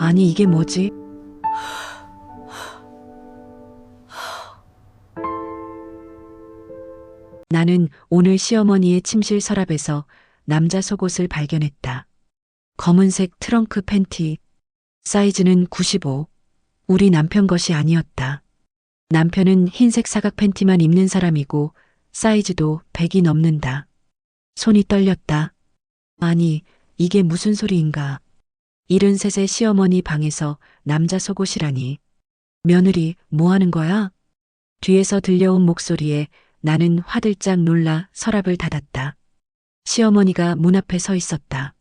아니, 이게 뭐지? 나는 오늘 시어머니의 침실 서랍에서 남자 속옷을 발견했다. 검은색 트렁크 팬티. 사이즈는 95. 우리 남편 것이 아니었다. 남편은 흰색 사각 팬티만 입는 사람이고 사이즈도 100이 넘는다. 손이 떨렸다. 아니, 이게 무슨 소리인가. 73세 시어머니 방에서 남자 속옷이라니. 며느리, 뭐 하는 거야? 뒤에서 들려온 목소리에 나는 화들짝 놀라 서랍을 닫았다. 시어머니가 문 앞에 서 있었다.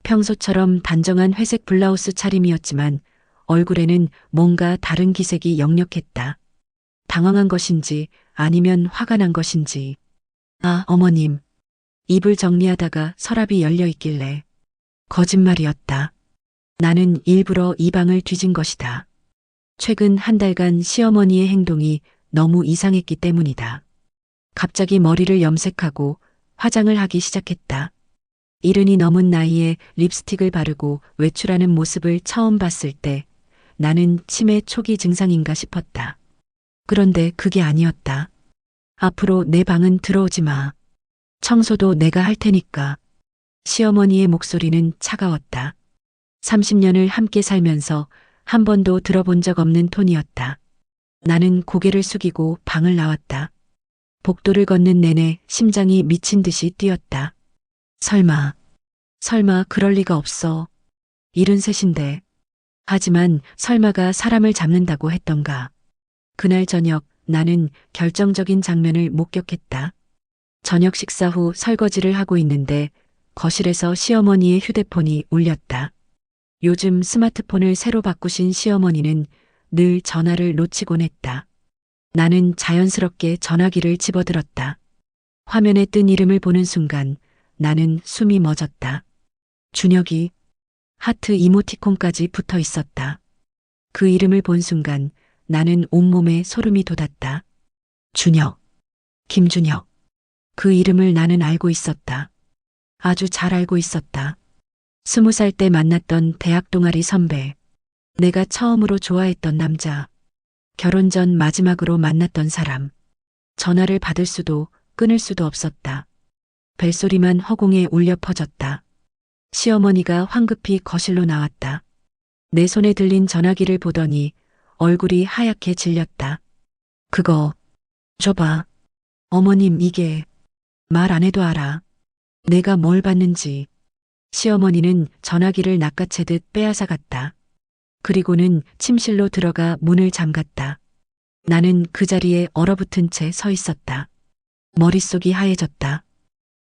평소처럼 단정한 회색 블라우스 차림이었지만 얼굴에는 뭔가 다른 기색이 역력했다. 당황한 것인지 아니면 화가 난 것인지. 아, 어머님. 입을 정리하다가 서랍이 열려 있길래. 거짓말이었다. 나는 일부러 이 방을 뒤진 것이다. 최근 한 달간 시어머니의 행동이 너무 이상했기 때문이다. 갑자기 머리를 염색하고 화장을 하기 시작했다. 70이 넘은 나이에 립스틱을 바르고 외출하는 모습을 처음 봤을 때 나는 치매 초기 증상인가 싶었다. 그런데 그게 아니었다. 앞으로 내 방은 들어오지 마. 청소도 내가 할 테니까. 시어머니의 목소리는 차가웠다. 30년을 함께 살면서 한 번도 들어본 적 없는 톤이었다. 나는 고개를 숙이고 방을 나왔다. 복도를 걷는 내내 심장이 미친 듯이 뛰었다. 설마 그럴 리가 없어. 73인데. 하지만 설마가 사람을 잡는다고 했던가. 그날 저녁 나는 결정적인 장면을 목격했다. 저녁 식사 후 설거지를 하고 있는데 거실에서 시어머니의 휴대폰이 울렸다. 요즘 스마트폰을 새로 바꾸신 시어머니는 늘 전화를 놓치곤 했다. 나는 자연스럽게 전화기를 집어들었다. 화면에 뜬 이름을 보는 순간 나는 숨이 멎었다. 준혁이. 하트 이모티콘까지 붙어 있었다. 그 이름을 본 순간 나는 온몸에 소름이 돋았다. 준혁. 김준혁. 그 이름을 나는 알고 있었다. 아주 잘 알고 있었다. 20살 때 만났던 대학 동아리 선배. 내가 처음으로 좋아했던 남자. 결혼 전 마지막으로 만났던 사람. 전화를 받을 수도 끊을 수도 없었다. 벨소리만 허공에 울려 퍼졌다. 시어머니가 황급히 거실로 나왔다. 내 손에 들린 전화기를 보더니 얼굴이 하얗게 질렸다. 그거 줘봐. 어머님, 이게 말 안 해도 알아. 내가 뭘 받는지. 시어머니는 전화기를 낚아채듯 빼앗아갔다. 그리고는 침실로 들어가 문을 잠갔다. 나는 그 자리에 얼어붙은 채 서 있었다. 머릿속이 하얘졌다.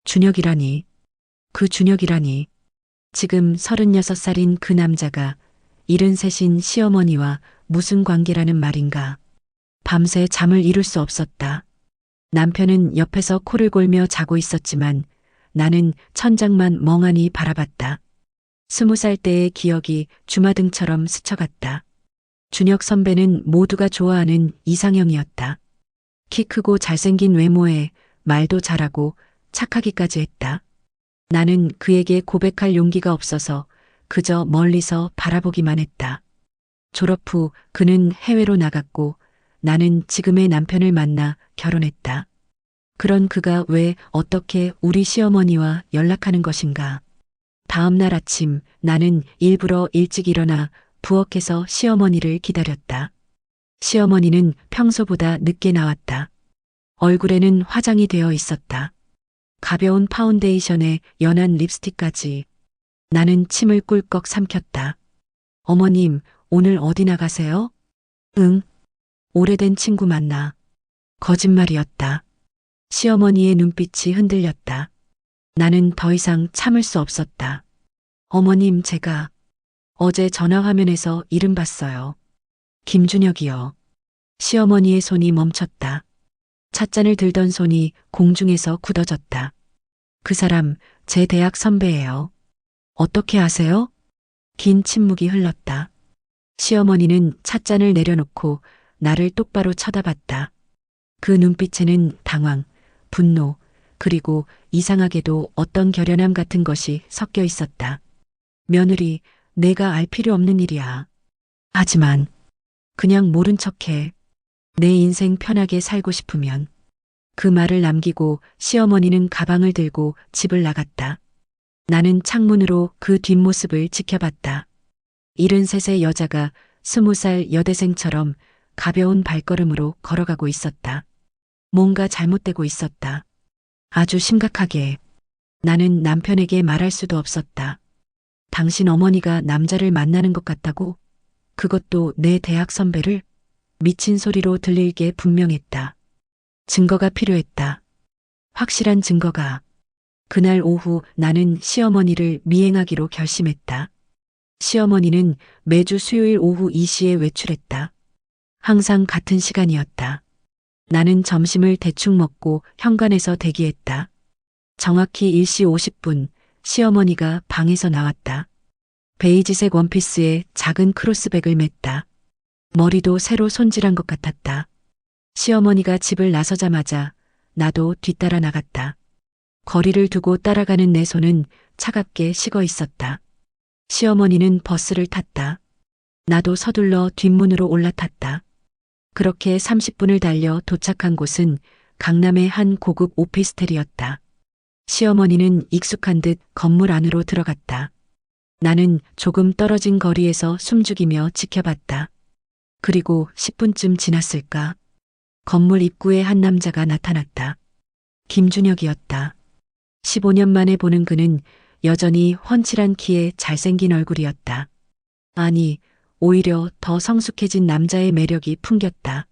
준혁이라니. 그 준혁이라니. 지금 36살인 그 남자가 73인 시어머니와 무슨 관계라는 말인가. 밤새 잠을 이룰 수 없었다. 남편은 옆에서 코를 골며 자고 있었지만 나는 천장만 멍하니 바라봤다. 20살 때의 기억이 주마등처럼 스쳐갔다. 준혁 선배는 모두가 좋아하는 이상형이었다. 키 크고 잘생긴 외모에 말도 잘하고 착하기까지 했다. 나는 그에게 고백할 용기가 없어서 그저 멀리서 바라보기만 했다. 졸업 후 그는 해외로 나갔고 나는 지금의 남편을 만나 결혼했다. 그런 그가 왜 어떻게 우리 시어머니와 연락하는 것인가. 다음 날 아침 나는 일부러 일찍 일어나 부엌에서 시어머니를 기다렸다. 시어머니는 평소보다 늦게 나왔다. 얼굴에는 화장이 되어 있었다. 가벼운 파운데이션에 연한 립스틱까지. 나는 침을 꿀꺽 삼켰다. 어머님, 오늘 어디 나가세요? 응. 오래된 친구 만나. 거짓말이었다. 시어머니의 눈빛이 흔들렸다. 나는 더 이상 참을 수 없었다. 어머님, 제가 어제 전화화면에서 이름 봤어요. 김준혁이요. 시어머니의 손이 멈췄다. 찻잔을 들던 손이 공중에서 굳어졌다. 그 사람 제 대학 선배예요. 어떻게 아세요? 긴 침묵이 흘렀다. 시어머니는 찻잔을 내려놓고 나를 똑바로 쳐다봤다. 그 눈빛에는 당황, 분노, 그리고 이상하게도 어떤 결연함 같은 것이 섞여 있었다. 며느리, 내가 알 필요 없는 일이야. 하지만 그냥 모른 척해. 내 인생 편하게 살고 싶으면. 그 말을 남기고 시어머니는 가방을 들고 집을 나갔다. 나는 창문으로 그 뒷모습을 지켜봤다. 73의 여자가 20살 여대생처럼 가벼운 발걸음으로 걸어가고 있었다. 뭔가 잘못되고 있었다. 아주 심각하게. 나는 남편에게 말할 수도 없었다. 당신 어머니가 남자를 만나는 것 같다고? 그것도 내 대학 선배를? 미친 소리로 들릴 게 분명했다. 증거가 필요했다. 확실한 증거가. 그날 오후 나는 시어머니를 미행하기로 결심했다. 시어머니는 매주 수요일 오후 2시에 외출했다. 항상 같은 시간이었다. 나는 점심을 대충 먹고 현관에서 대기했다. 정확히 1시 50분 시어머니가 방에서 나왔다. 베이지색 원피스에 작은 크로스백을 맸다. 머리도 새로 손질한 것 같았다. 시어머니가 집을 나서자마자 나도 뒤따라 나갔다. 거리를 두고 따라가는 내 손은 차갑게 식어 있었다. 시어머니는 버스를 탔다. 나도 서둘러 뒷문으로 올라탔다. 그렇게 30분을 달려 도착한 곳은 강남의 한 고급 오피스텔이었다. 시어머니는 익숙한 듯 건물 안으로 들어갔다. 나는 조금 떨어진 거리에서 숨죽이며 지켜봤다. 그리고 10분쯤 지났을까? 건물 입구에 한 남자가 나타났다. 김준혁이었다. 15년 만에 보는 그는 여전히 훤칠한 키에 잘생긴 얼굴이었다. 아니, 오히려 더 성숙해진 남자의 매력이 풍겼다.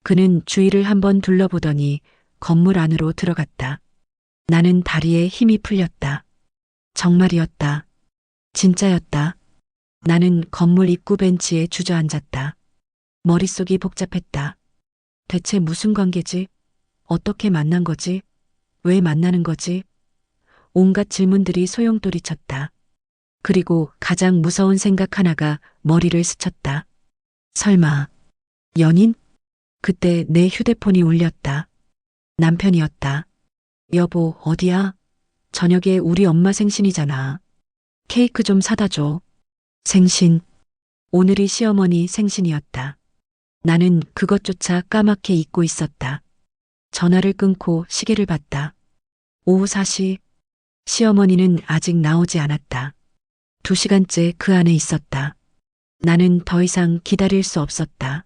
그는 주위를 한번 둘러보더니 건물 안으로 들어갔다. 나는 다리에 힘이 풀렸다. 정말이었다. 진짜였다. 나는 건물 입구 벤치에 주저앉았다. 머릿속이 복잡했다. 대체 무슨 관계지? 어떻게 만난 거지? 왜 만나는 거지? 온갖 질문들이 소용돌이쳤다. 그리고 가장 무서운 생각 하나가 머리를 스쳤다. 설마 연인? 그때 내 휴대폰이 울렸다. 남편이었다. 여보, 어디야? 저녁에 우리 엄마 생신이잖아. 케이크 좀 사다 줘. 생신. 오늘이 시어머니 생신이었다. 나는 그것조차 까맣게 잊고 있었다. 전화를 끊고 시계를 봤다. 오후 4시. 시어머니는 아직 나오지 않았다. 2시간째 그 안에 있었다. 나는 더 이상 기다릴 수 없었다.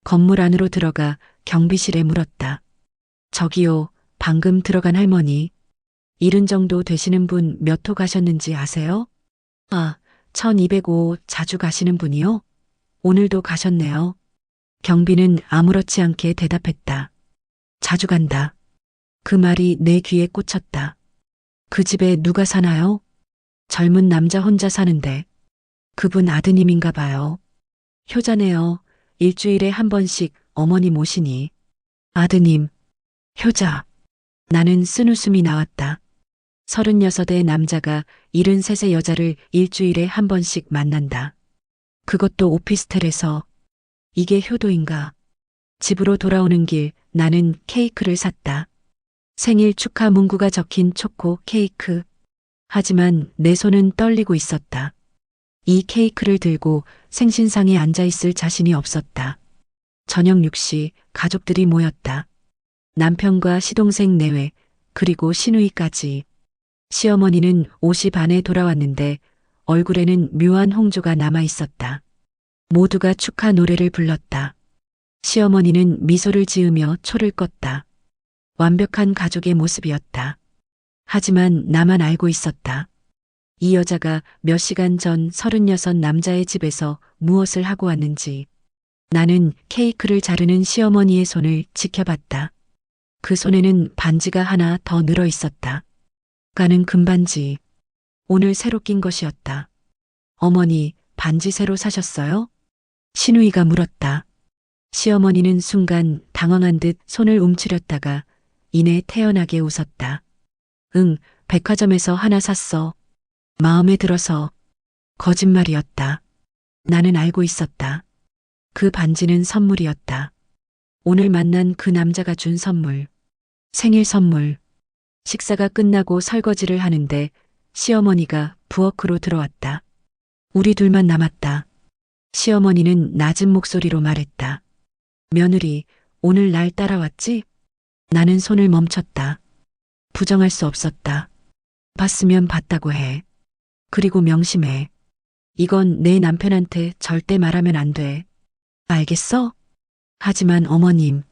건물 안으로 들어가 경비실에 물었다. 저기요, 방금 들어간 할머니. 70 정도 되시는 분 몇 호 가셨는지 아세요? 아, 1205 자주 가시는 분이요? 오늘도 가셨네요. 경비는 아무렇지 않게 대답했다. 자주 간다. 그 말이 내 귀에 꽂혔다. 그 집에 누가 사나요? 젊은 남자 혼자 사는데. 그분 아드님인가 봐요. 효자네요. 일주일에 한 번씩 어머니 모시니. 아드님. 효자. 나는 쓴웃음이 나왔다. 36의 남자가 73의 여자를 일주일에 한 번씩 만난다. 그것도 오피스텔에서. 이게 효도인가? 집으로 돌아오는 길 나는 케이크를 샀다. 생일 축하 문구가 적힌 초코 케이크. 하지만 내 손은 떨리고 있었다. 이 케이크를 들고 생신상에 앉아있을 자신이 없었다. 저녁 6시 가족들이 모였다. 남편과 시동생 내외 그리고 시누이까지. 시어머니는 5시 반에 돌아왔는데 얼굴에는 묘한 홍조가 남아있었다. 모두가 축하 노래를 불렀다. 시어머니는 미소를 지으며 초를 껐다. 완벽한 가족의 모습이었다. 하지만 나만 알고 있었다. 이 여자가 몇 시간 전 36 남자의 집에서 무엇을 하고 왔는지. 나는 케이크를 자르는 시어머니의 손을 지켜봤다. 그 손에는 반지가 하나 더 늘어 있었다. 가는 금반지. 오늘 새로 낀 것이었다. 어머니, 반지 새로 사셨어요? 시누이가 물었다. 시어머니는 순간 당황한 듯 손을 움츠렸다가 이내 태연하게 웃었다. 응, 백화점에서 하나 샀어. 마음에 들어서. 거짓말이었다. 나는 알고 있었다. 그 반지는 선물이었다. 오늘 만난 그 남자가 준 선물. 생일 선물. 식사가 끝나고 설거지를 하는데 시어머니가 부엌으로 들어왔다. 우리 둘만 남았다. 시어머니는 낮은 목소리로 말했다. 며느리, 오늘 날 따라왔지? 나는 손을 멈췄다. 부정할 수 없었다. 봤으면 봤다고 해. 그리고 명심해. 이건 내 남편한테 절대 말하면 안 돼. 알겠어? 하지만 어머님,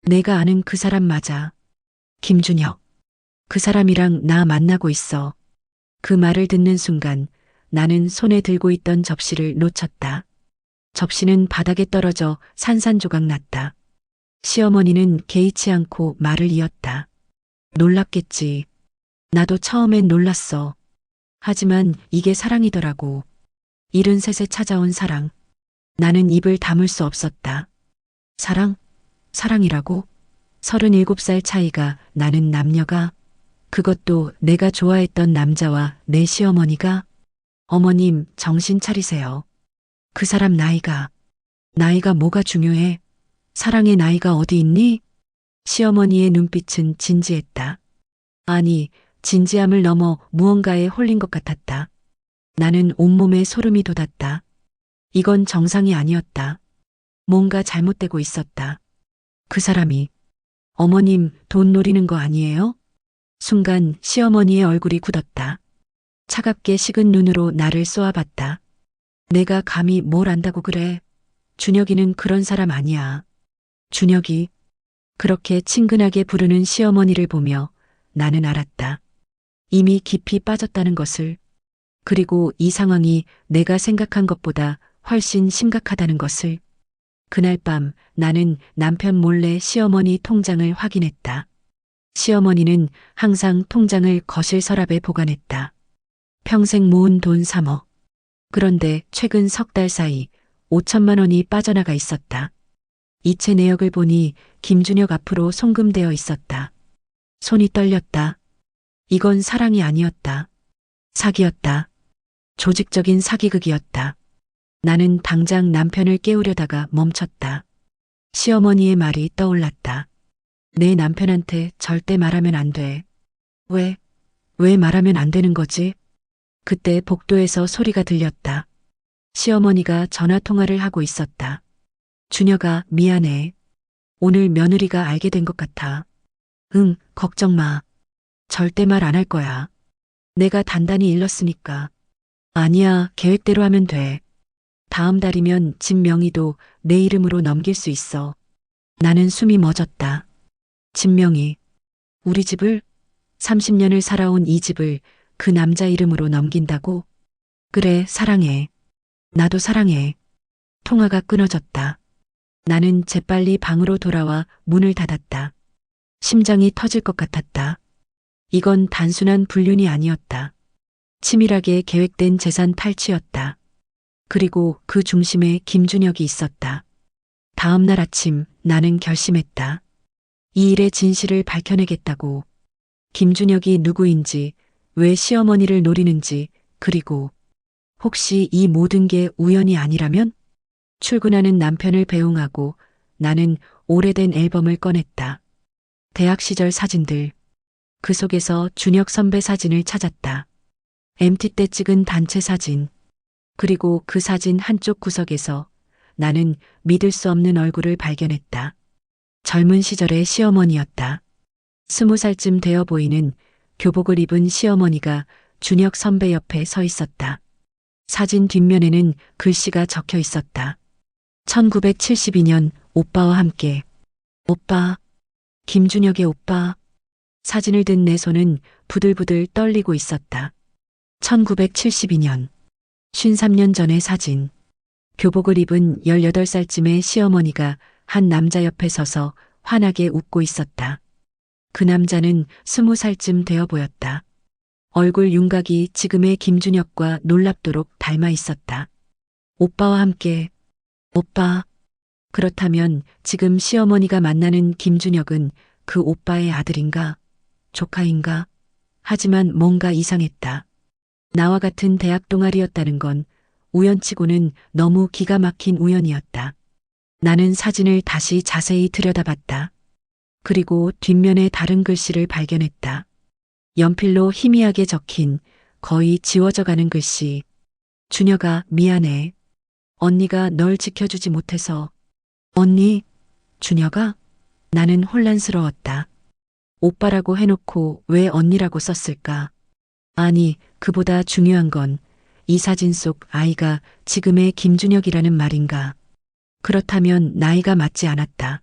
내가 아는 그 사람 맞아. 김준혁. 그 사람이랑 나 만나고 있어. 그 말을 듣는 순간 나는 손에 들고 있던 접시를 놓쳤다. 접시는 바닥에 떨어져 산산조각 났다. 시어머니는 개의치 않고 말을 이었다. 놀랍겠지. 나도 처음엔 놀랐어. 하지만 이게 사랑이더라고. 73에 찾아온 사랑. 나는 입을 다물 수 없었다. 사랑? 사랑이라고? 37살 차이가 나는 남녀가, 그것도 내가 좋아했던 남자와 내 시어머니가. 어머님, 정신 차리세요. 그 사람 나이가 뭐가 중요해? 사랑의 나이가 어디 있니? 시어머니의 눈빛은 진지했다. 아니, 진지함을 넘어 무언가에 홀린 것 같았다. 나는 온몸에 소름이 돋았다. 이건 정상이 아니었다. 뭔가 잘못되고 있었다. 그 사람이, 어머님, 돈 노리는 거 아니에요? 순간 시어머니의 얼굴이 굳었다. 차갑게 식은 눈으로 나를 쏘아봤다. 내가 감히 뭘 안다고 그래. 준혁이는 그런 사람 아니야. 준혁이. 그렇게 친근하게 부르는 시어머니를 보며 나는 알았다. 이미 깊이 빠졌다는 것을. 그리고 이 상황이 내가 생각한 것보다 훨씬 심각하다는 것을. 그날 밤 나는 남편 몰래 시어머니 통장을 확인했다. 시어머니는 항상 통장을 거실 서랍에 보관했다. 평생 모은 돈 3억. 그런데 최근 석 달 사이 5천만 원이 빠져나가 있었다. 이체 내역을 보니 김준혁 앞으로 송금되어 있었다. 손이 떨렸다. 이건 사랑이 아니었다. 사기였다. 조직적인 사기극이었다. 나는 당장 남편을 깨우려다가 멈췄다. 시어머니의 말이 떠올랐다. 내 남편한테 절대 말하면 안 돼. 왜 말하면 안 되는 거지? 그때 복도에서 소리가 들렸다. 시어머니가 전화 통화를 하고 있었다. 준혁아, 미안해. 오늘 며느리가 알게 된 것 같아. 응, 걱정 마. 절대 말 안 할 거야. 내가 단단히 일렀으니까. 아니야, 계획대로 하면 돼. 다음 달이면 집 명의도 내 이름으로 넘길 수 있어. 나는 숨이 멎었다. 집 명의. 우리 집을? 30년을 살아온 이 집을 그 남자 이름으로 넘긴다고? 그래, 사랑해. 나도 사랑해. 통화가 끊어졌다. 나는 재빨리 방으로 돌아와 문을 닫았다. 심장이 터질 것 같았다. 이건 단순한 불륜이 아니었다. 치밀하게 계획된 재산 탈취였다. 그리고 그 중심에 김준혁이 있었다. 다음 날 아침 나는 결심했다. 이 일의 진실을 밝혀내겠다고. 김준혁이 누구인지, 왜 시어머니를 노리는지, 그리고 혹시 이 모든 게 우연이 아니라면? 출근하는 남편을 배웅하고 나는 오래된 앨범을 꺼냈다. 대학 시절 사진들. 그 속에서 준혁 선배 사진을 찾았다. MT 때 찍은 단체 사진. 그리고 그 사진 한쪽 구석에서 나는 믿을 수 없는 얼굴을 발견했다. 젊은 시절의 시어머니였다. 20살쯤 되어 보이는 교복을 입은 시어머니가 준혁 선배 옆에 서 있었다. 사진 뒷면에는 글씨가 적혀 있었다. 1972년 오빠와 함께. 오빠. 김준혁의 오빠. 사진을 든 내 손은 부들부들 떨리고 있었다. 1972년. 53년 전의 사진. 교복을 입은 18살쯤의 시어머니가 한 남자 옆에 서서 환하게 웃고 있었다. 그 남자는 20살쯤 되어 보였다. 얼굴 윤곽이 지금의 김준혁과 놀랍도록 닮아 있었다. 오빠와 함께. 오빠. 그렇다면 지금 시어머니가 만나는 김준혁은 그 오빠의 아들인가? 조카인가? 하지만 뭔가 이상했다. 나와 같은 대학 동아리였다는 건 우연치고는 너무 기가 막힌 우연이었다. 나는 사진을 다시 자세히 들여다봤다. 그리고 뒷면에 다른 글씨를 발견했다. 연필로 희미하게 적힌 거의 지워져가는 글씨. 준혁아, 미안해. 언니가 널 지켜주지 못해서. 언니, 준혁아? 나는 혼란스러웠다. 오빠라고 해놓고 왜 언니라고 썼을까? 아니, 그보다 중요한 건 이 사진 속 아이가 지금의 김준혁이라는 말인가? 그렇다면 나이가 맞지 않았다.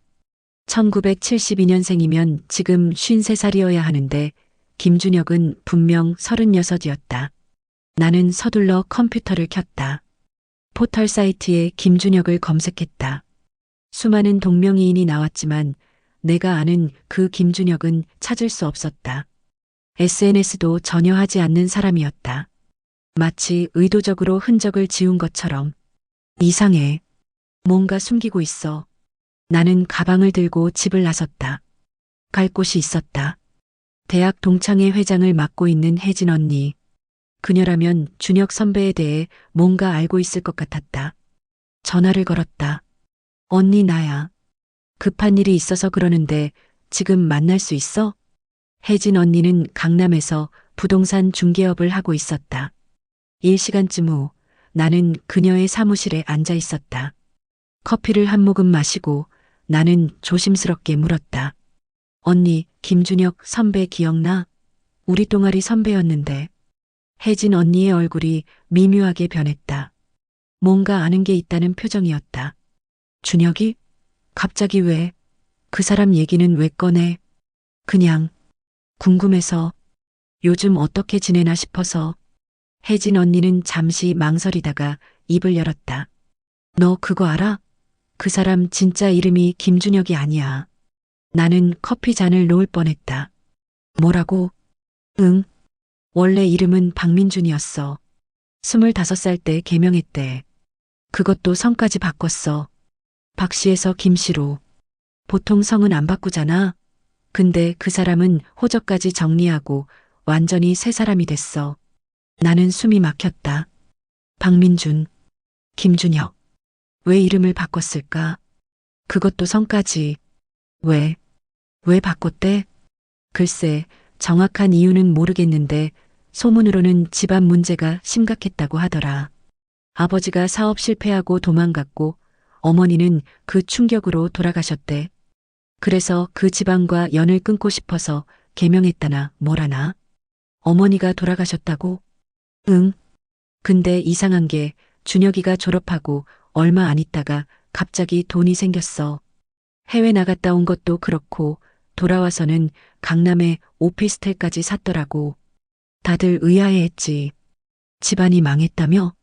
1972년생이면 지금 53살이어야 하는데 김준혁은 분명 36이었다. 나는 서둘러 컴퓨터를 켰다. 포털 사이트에 김준혁을 검색했다. 수많은 동명이인이 나왔지만 내가 아는 그 김준혁은 찾을 수 없었다. SNS도 전혀 하지 않는 사람이었다. 마치 의도적으로 흔적을 지운 것처럼. 이상해. 뭔가 숨기고 있어. 나는 가방을 들고 집을 나섰다. 갈 곳이 있었다. 대학 동창회 회장을 맡고 있는 혜진 언니. 그녀라면 준혁 선배에 대해 뭔가 알고 있을 것 같았다. 전화를 걸었다. 언니, 나야. 급한 일이 있어서 그러는데 지금 만날 수 있어? 혜진 언니는 강남에서 부동산 중개업을 하고 있었다. 일 시간쯤 후 나는 그녀의 사무실에 앉아 있었다. 커피를 한 모금 마시고 나는 조심스럽게 물었다. 언니, 김준혁 선배 기억나? 우리 동아리 선배였는데. 혜진 언니의 얼굴이 미묘하게 변했다. 뭔가 아는 게 있다는 표정이었다. 준혁이? 갑자기 왜? 그 사람 얘기는 왜 꺼내? 그냥 궁금해서. 요즘 어떻게 지내나 싶어서. 혜진 언니는 잠시 망설이다가 입을 열었다. 너 그거 알아? 그 사람 진짜 이름이 김준혁이 아니야. 나는 커피 잔을 놓을 뻔했다. 뭐라고? 응. 원래 이름은 박민준이었어. 25살 때 개명했대. 그것도 성까지 바꿨어. 박씨에서 김씨로. 보통 성은 안 바꾸잖아. 근데 그 사람은 호적까지 정리하고 완전히 새 사람이 됐어. 나는 숨이 막혔다. 박민준, 김준혁. 왜 이름을 바꿨을까? 그것도 성까지. 왜? 왜 바꿨대? 글쎄, 정확한 이유는 모르겠는데 소문으로는 집안 문제가 심각했다고 하더라. 아버지가 사업 실패하고 도망갔고 어머니는 그 충격으로 돌아가셨대. 그래서 그 집안과 연을 끊고 싶어서 개명했다나 뭐라나. 어머니가 돌아가셨다고? 응. 근데 이상한 게 준혁이가 졸업하고 얼마 안 있다가 갑자기 돈이 생겼어. 해외 나갔다 온 것도 그렇고 돌아와서는 강남에 오피스텔까지 샀더라고. 다들 의아해했지. 집안이 망했다며?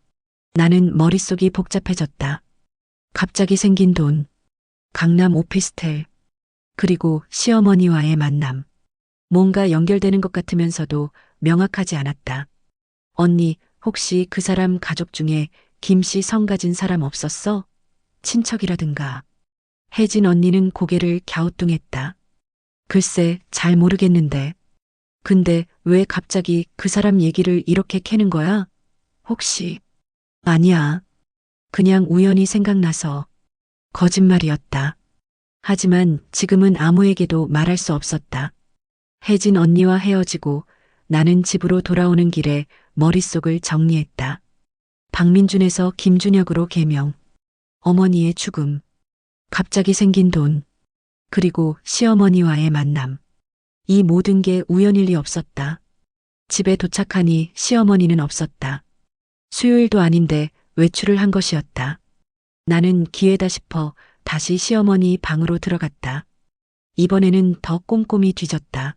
나는 머릿속이 복잡해졌다. 갑자기 생긴 돈, 강남 오피스텔, 그리고 시어머니와의 만남. 뭔가 연결되는 것 같으면서도 명확하지 않았다. 언니, 혹시 그 사람 가족 중에 김씨 성 가진 사람 없었어? 친척이라든가. 혜진 언니는 고개를 갸우뚱했다. 글쎄, 잘 모르겠는데. 근데 왜 갑자기 그 사람 얘기를 이렇게 캐는 거야? 혹시. 아니야. 그냥 우연히 생각나서. 거짓말이었다. 하지만 지금은 아무에게도 말할 수 없었다. 혜진 언니와 헤어지고 나는 집으로 돌아오는 길에 머릿속을 정리했다. 박민준에서 김준혁으로 개명. 어머니의 죽음. 갑자기 생긴 돈. 그리고 시어머니와의 만남. 이 모든 게 우연일 리 없었다. 집에 도착하니 시어머니는 없었다. 수요일도 아닌데 외출을 한 것이었다. 나는 기회다 싶어 다시 시어머니 방으로 들어갔다. 이번에는 더 꼼꼼히 뒤졌다.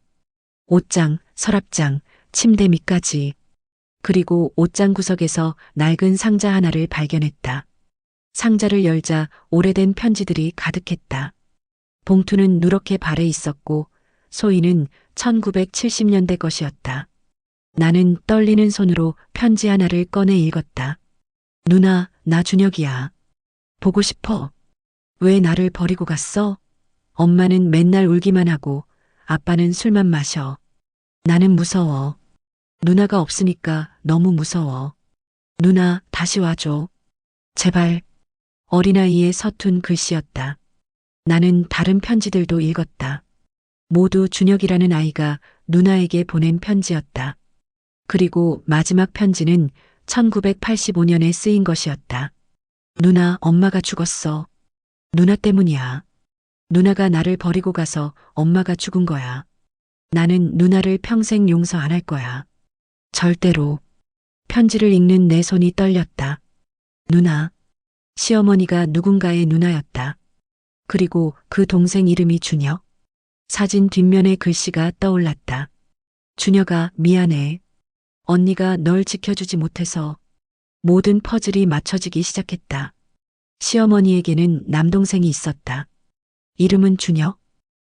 옷장, 서랍장, 침대 밑까지. 그리고 옷장 구석에서 낡은 상자 하나를 발견했다. 상자를 열자 오래된 편지들이 가득했다. 봉투는 누렇게 발해 있었고 소위는 1970년대 것이었다. 나는 떨리는 손으로 편지 하나를 꺼내 읽었다. 누나, 나 준혁이야. 보고 싶어. 왜 나를 버리고 갔어? 엄마는 맨날 울기만 하고 아빠는 술만 마셔. 나는 무서워. 누나가 없으니까 너무 무서워. 누나, 다시 와줘. 제발. 어린아이의 서툰 글씨였다. 나는 다른 편지들도 읽었다. 모두 준혁이라는 아이가 누나에게 보낸 편지였다. 그리고 마지막 편지는 1985년에 쓰인 것이었다. 누나, 엄마가 죽었어. 누나 때문이야. 누나가 나를 버리고 가서 엄마가 죽은 거야. 나는 누나를 평생 용서 안 할 거야. 절대로. 편지를 읽는 내 손이 떨렸다. 누나. 시어머니가 누군가의 누나였다. 그리고 그 동생 이름이 준혁. 사진 뒷면에 글씨가 떠올랐다. 준혁아, 미안해. 언니가 널 지켜주지 못해서. 모든 퍼즐이 맞춰지기 시작했다. 시어머니에게는 남동생이 있었다. 이름은 준혁.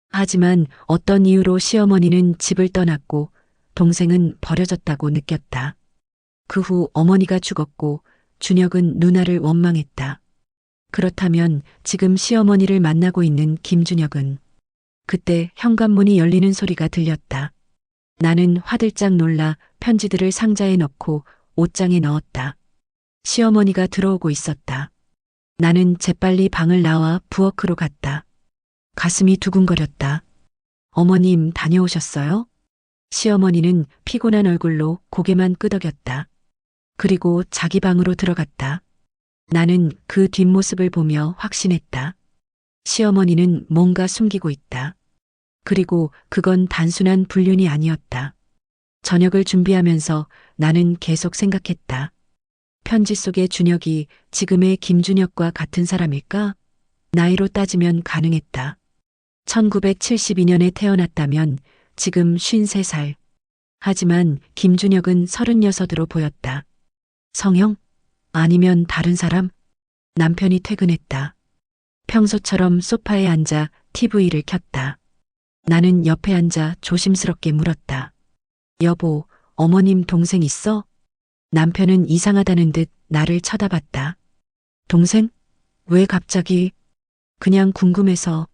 하지만 어떤 이유로 시어머니는 집을 떠났고 동생은 버려졌다고 느꼈다. 그 후 어머니가 죽었고 준혁은 누나를 원망했다. 그렇다면 지금 시어머니를 만나고 있는 김준혁은? 그때 현관문이 열리는 소리가 들렸다. 나는 화들짝 놀라 편지들을 상자에 넣고 옷장에 넣었다. 시어머니가 들어오고 있었다. 나는 재빨리 방을 나와 부엌으로 갔다. 가슴이 두근거렸다. 어머님, 다녀오셨어요? 시어머니는 피곤한 얼굴로 고개만 끄덕였다. 그리고 자기 방으로 들어갔다. 나는 그 뒷모습을 보며 확신했다. 시어머니는 뭔가 숨기고 있다. 그리고 그건 단순한 불륜이 아니었다. 저녁을 준비하면서 나는 계속 생각했다. 편지 속의 준혁이 지금의 김준혁과 같은 사람일까? 나이로 따지면 가능했다. 1972년에 태어났다면 지금 53살. 하지만 김준혁은 36으로 보였다. 성형? 아니면 다른 사람? 남편이 퇴근했다. 평소처럼 소파에 앉아 TV를 켰다. 나는 옆에 앉아 조심스럽게 물었다. 여보, 어머님 동생 있어? 남편은 이상하다는 듯 나를 쳐다봤다. 동생? 왜 갑자기? 그냥 궁금해서.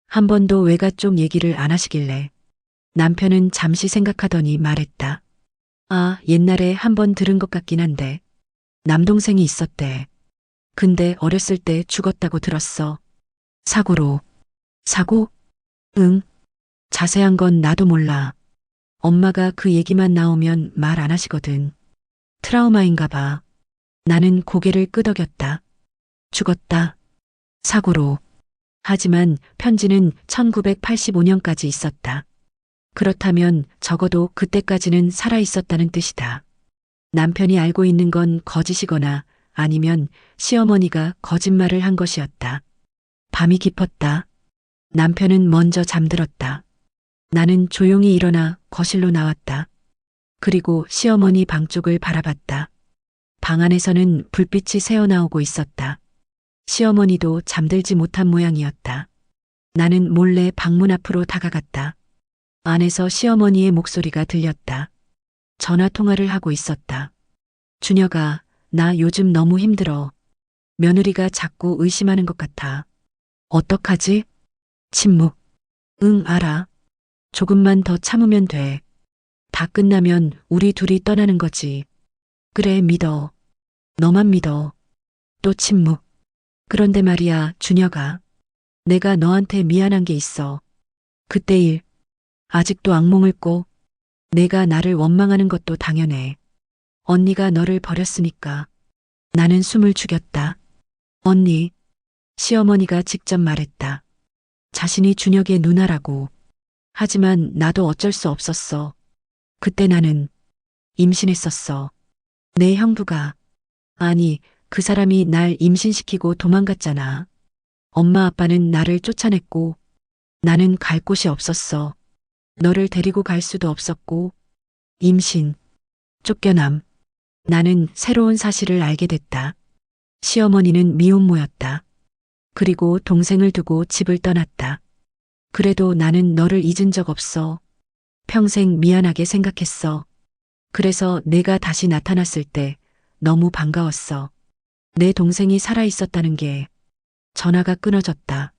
한 번도 외가 쪽 얘기를 안 하시길래. 남편은 잠시 생각하더니 말했다. 아, 옛날에 한 번 들은 것 같긴 한데. 남동생이 있었대. 근데 어렸을 때 죽었다고 들었어. 사고로. 사고? 응. 자세한 건 나도 몰라. 엄마가 그 얘기만 나오면 말 안 하시거든. 트라우마인가 봐. 나는 고개를 끄덕였다. 죽었다. 사고로. 하지만 편지는 1985년까지 있었다. 그렇다면 적어도 그때까지는 살아 있었다는 뜻이다. 남편이 알고 있는 건 거짓이거나 아니면 시어머니가 거짓말을 한 것이었다. 밤이 깊었다. 남편은 먼저 잠들었다. 나는 조용히 일어나 거실로 나왔다. 그리고 시어머니 방 쪽을 바라봤다. 방 안에서는 불빛이 새어나오고 있었다. 시어머니도 잠들지 못한 모양이었다. 나는 몰래 방문 앞으로 다가갔다. 안에서 시어머니의 목소리가 들렸다. 전화 통화를 하고 있었다. 준혁아, 나 요즘 너무 힘들어. 며느리가 자꾸 의심하는 것 같아. 어떡하지? 침묵. 응, 알아. 조금만 더 참으면 돼. 다 끝나면 우리 둘이 떠나는 거지. 그래, 믿어. 너만 믿어. 또 침묵. 그런데 말이야, 준혁아. 내가 너한테 미안한 게 있어. 그때 일. 아직도 악몽을 꿔. 내가 나를 원망하는 것도 당연해. 언니가 너를 버렸으니까. 나는 숨을 죽였다. 언니. 시어머니가 직접 말했다. 자신이 준혁의 누나라고. 하지만 나도 어쩔 수 없었어. 그때 나는 임신했었어. 내 형부가. 아니, 그 사람이 날 임신시키고 도망갔잖아. 엄마 아빠는 나를 쫓아냈고 나는 갈 곳이 없었어. 너를 데리고 갈 수도 없었고. 임신. 쫓겨남. 나는 새로운 사실을 알게 됐다. 시어머니는 미혼모였다. 그리고 동생을 두고 집을 떠났다. 그래도 나는 너를 잊은 적 없어. 평생 미안하게 생각했어. 그래서 내가 다시 나타났을 때 너무 반가웠어. 내 동생이 살아있었다는 게. 전화가 끊어졌다.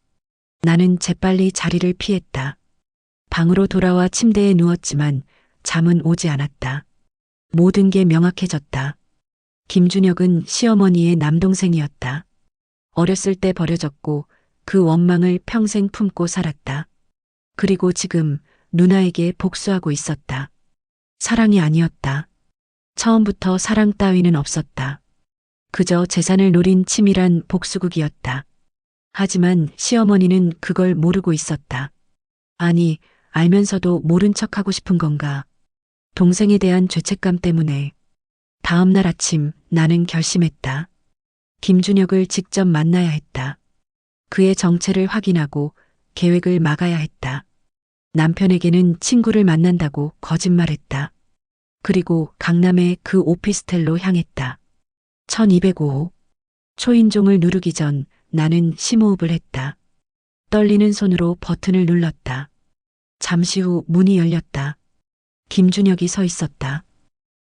나는 재빨리 자리를 피했다. 방으로 돌아와 침대에 누웠지만 잠은 오지 않았다. 모든 게 명확해졌다. 김준혁은 시어머니의 남동생이었다. 어렸을 때 버려졌고 그 원망을 평생 품고 살았다. 그리고 지금 누나에게 복수하고 있었다. 사랑이 아니었다. 처음부터 사랑 따위는 없었다. 그저 재산을 노린 치밀한 복수극이었다. 하지만 시어머니는 그걸 모르고 있었다. 아니, 알면서도 모른 척하고 싶은 건가? 동생에 대한 죄책감 때문에. 다음 날 아침 나는 결심했다. 김준혁을 직접 만나야 했다. 그의 정체를 확인하고 계획을 막아야 했다. 남편에게는 친구를 만난다고 거짓말했다. 그리고 강남의 그 오피스텔로 향했다. 1205. 초인종을 누르기 전 나는 심호흡을 했다. 떨리는 손으로 버튼을 눌렀다. 잠시 후 문이 열렸다. 김준혁이 서 있었다.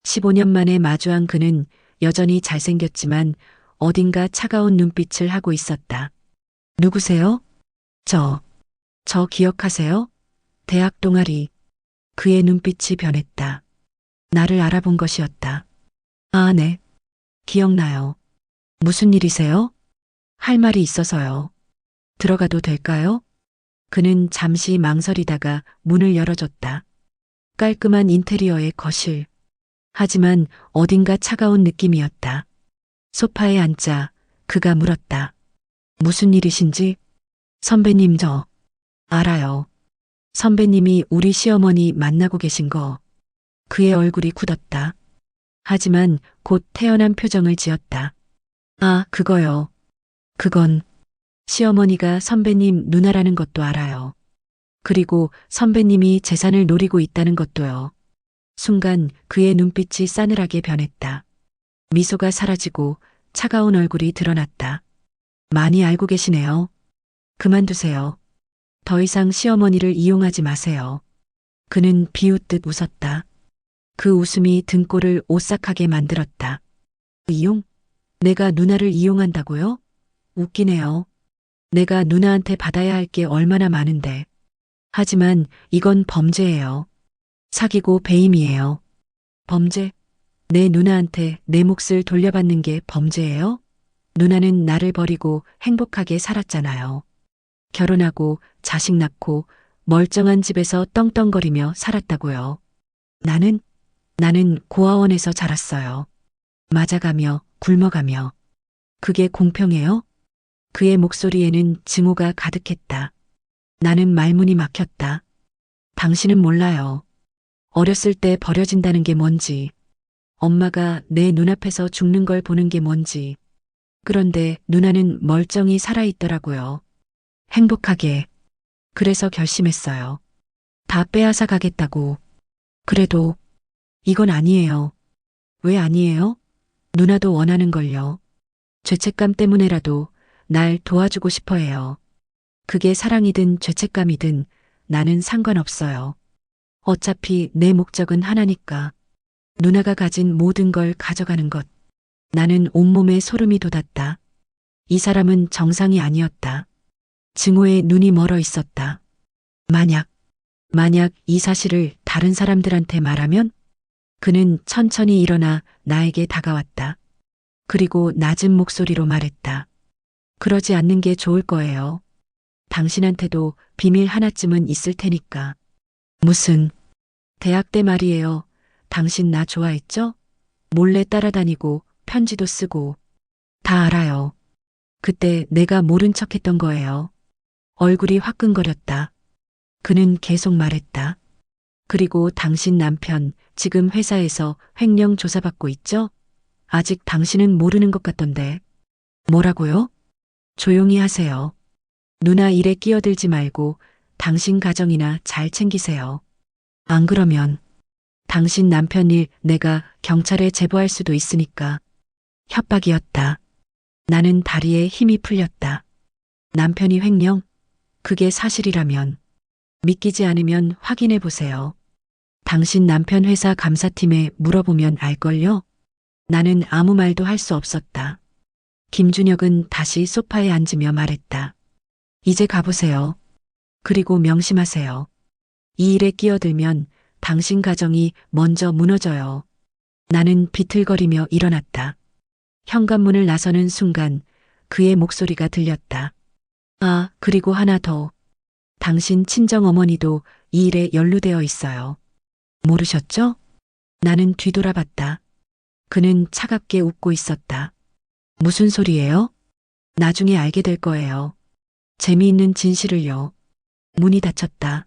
15년 만에 마주한 그는 여전히 잘생겼지만 어딘가 차가운 눈빛을 하고 있었다. 누구세요? 저 기억하세요? 대학 동아리. 그의 눈빛이 변했다. 나를 알아본 것이었다. 아, 네. 기억나요. 무슨 일이세요? 할 말이 있어서요. 들어가도 될까요? 그는 잠시 망설이다가 문을 열어줬다. 깔끔한 인테리어의 거실. 하지만 어딘가 차가운 느낌이었다. 소파에 앉자 그가 물었다. 무슨 일이신지? 선배님 알아요. 선배님이 우리 시어머니 만나고 계신 거. 그의 얼굴이 굳었다. 하지만 곧 태연한 표정을 지었다. 아, 그거요. 그건 시어머니가 선배님 누나라는 것도 알아요. 그리고 선배님이 재산을 노리고 있다는 것도요. 순간 그의 눈빛이 싸늘하게 변했다. 미소가 사라지고 차가운 얼굴이 드러났다. 많이 알고 계시네요. 그만두세요. 더 이상 시어머니를 이용하지 마세요. 그는 비웃듯 웃었다. 그 웃음이 등골을 오싹하게 만들었다. 이용? 내가 누나를 이용한다고요? 웃기네요. 내가 누나한테 받아야 할 게 얼마나 많은데. 하지만 이건 범죄예요. 사기고 배임이에요. 범죄? 내 누나한테 내 몫을 돌려받는 게 범죄예요? 누나는 나를 버리고 행복하게 살았잖아요. 결혼하고 자식 낳고 멀쩡한 집에서 떵떵거리며 살았다고요. 나는 고아원에서 자랐어요. 맞아가며 굶어가며. 그게 공평해요? 그의 목소리에는 증오가 가득했다. 나는 말문이 막혔다. 당신은 몰라요. 어렸을 때 버려진다는 게 뭔지, 엄마가 내 눈앞에서 죽는 걸 보는 게 뭔지. 그런데 누나는 멀쩡히 살아있더라고요. 행복하게. 그래서 결심했어요. 다 빼앗아 가겠다고. 그래도 이건 아니에요. 왜 아니에요? 누나도 원하는 걸요. 죄책감 때문에라도 날 도와주고 싶어 해요. 그게 사랑이든 죄책감이든 나는 상관없어요. 어차피 내 목적은 하나니까. 누나가 가진 모든 걸 가져가는 것. 나는 온몸에 소름이 돋았다. 이 사람은 정상이 아니었다. 증오에 눈이 멀어 있었다. 만약 이 사실을 다른 사람들한테 말하면? 그는 천천히 일어나 나에게 다가왔다. 그리고 낮은 목소리로 말했다. 그러지 않는 게 좋을 거예요. 당신한테도 비밀 하나쯤은 있을 테니까. 무슨, 대학 때 말이에요. 당신 나 좋아했죠? 몰래 따라다니고 편지도 쓰고. 다 알아요. 그때 내가 모른 척 했던 거예요. 얼굴이 화끈거렸다. 그는 계속 말했다. 그리고 당신 남편 지금 회사에서 횡령 조사받고 있죠? 아직 당신은 모르는 것 같던데. 뭐라고요? 조용히 하세요. 누나 일에 끼어들지 말고 당신 가정이나 잘 챙기세요. 안 그러면 당신 남편 일 내가 경찰에 제보할 수도 있으니까. 협박이었다. 나는 다리에 힘이 풀렸다. 남편이 횡령? 그게 사실이라면. 믿기지 않으면 확인해 보세요. 당신 남편 회사 감사팀에 물어보면 알걸요? 나는 아무 말도 할 수 없었다. 김준혁은 다시 소파에 앉으며 말했다. 이제 가보세요. 그리고 명심하세요. 이 일에 끼어들면 당신 가정이 먼저 무너져요. 나는 비틀거리며 일어났다. 현관문을 나서는 순간 그의 목소리가 들렸다. 아, 그리고 하나 더. 당신 친정어머니도 이 일에 연루되어 있어요. 모르셨죠? 나는 뒤돌아봤다. 그는 차갑게 웃고 있었다. 무슨 소리예요? 나중에 알게 될 거예요. 재미있는 진실을요. 문이 닫혔다.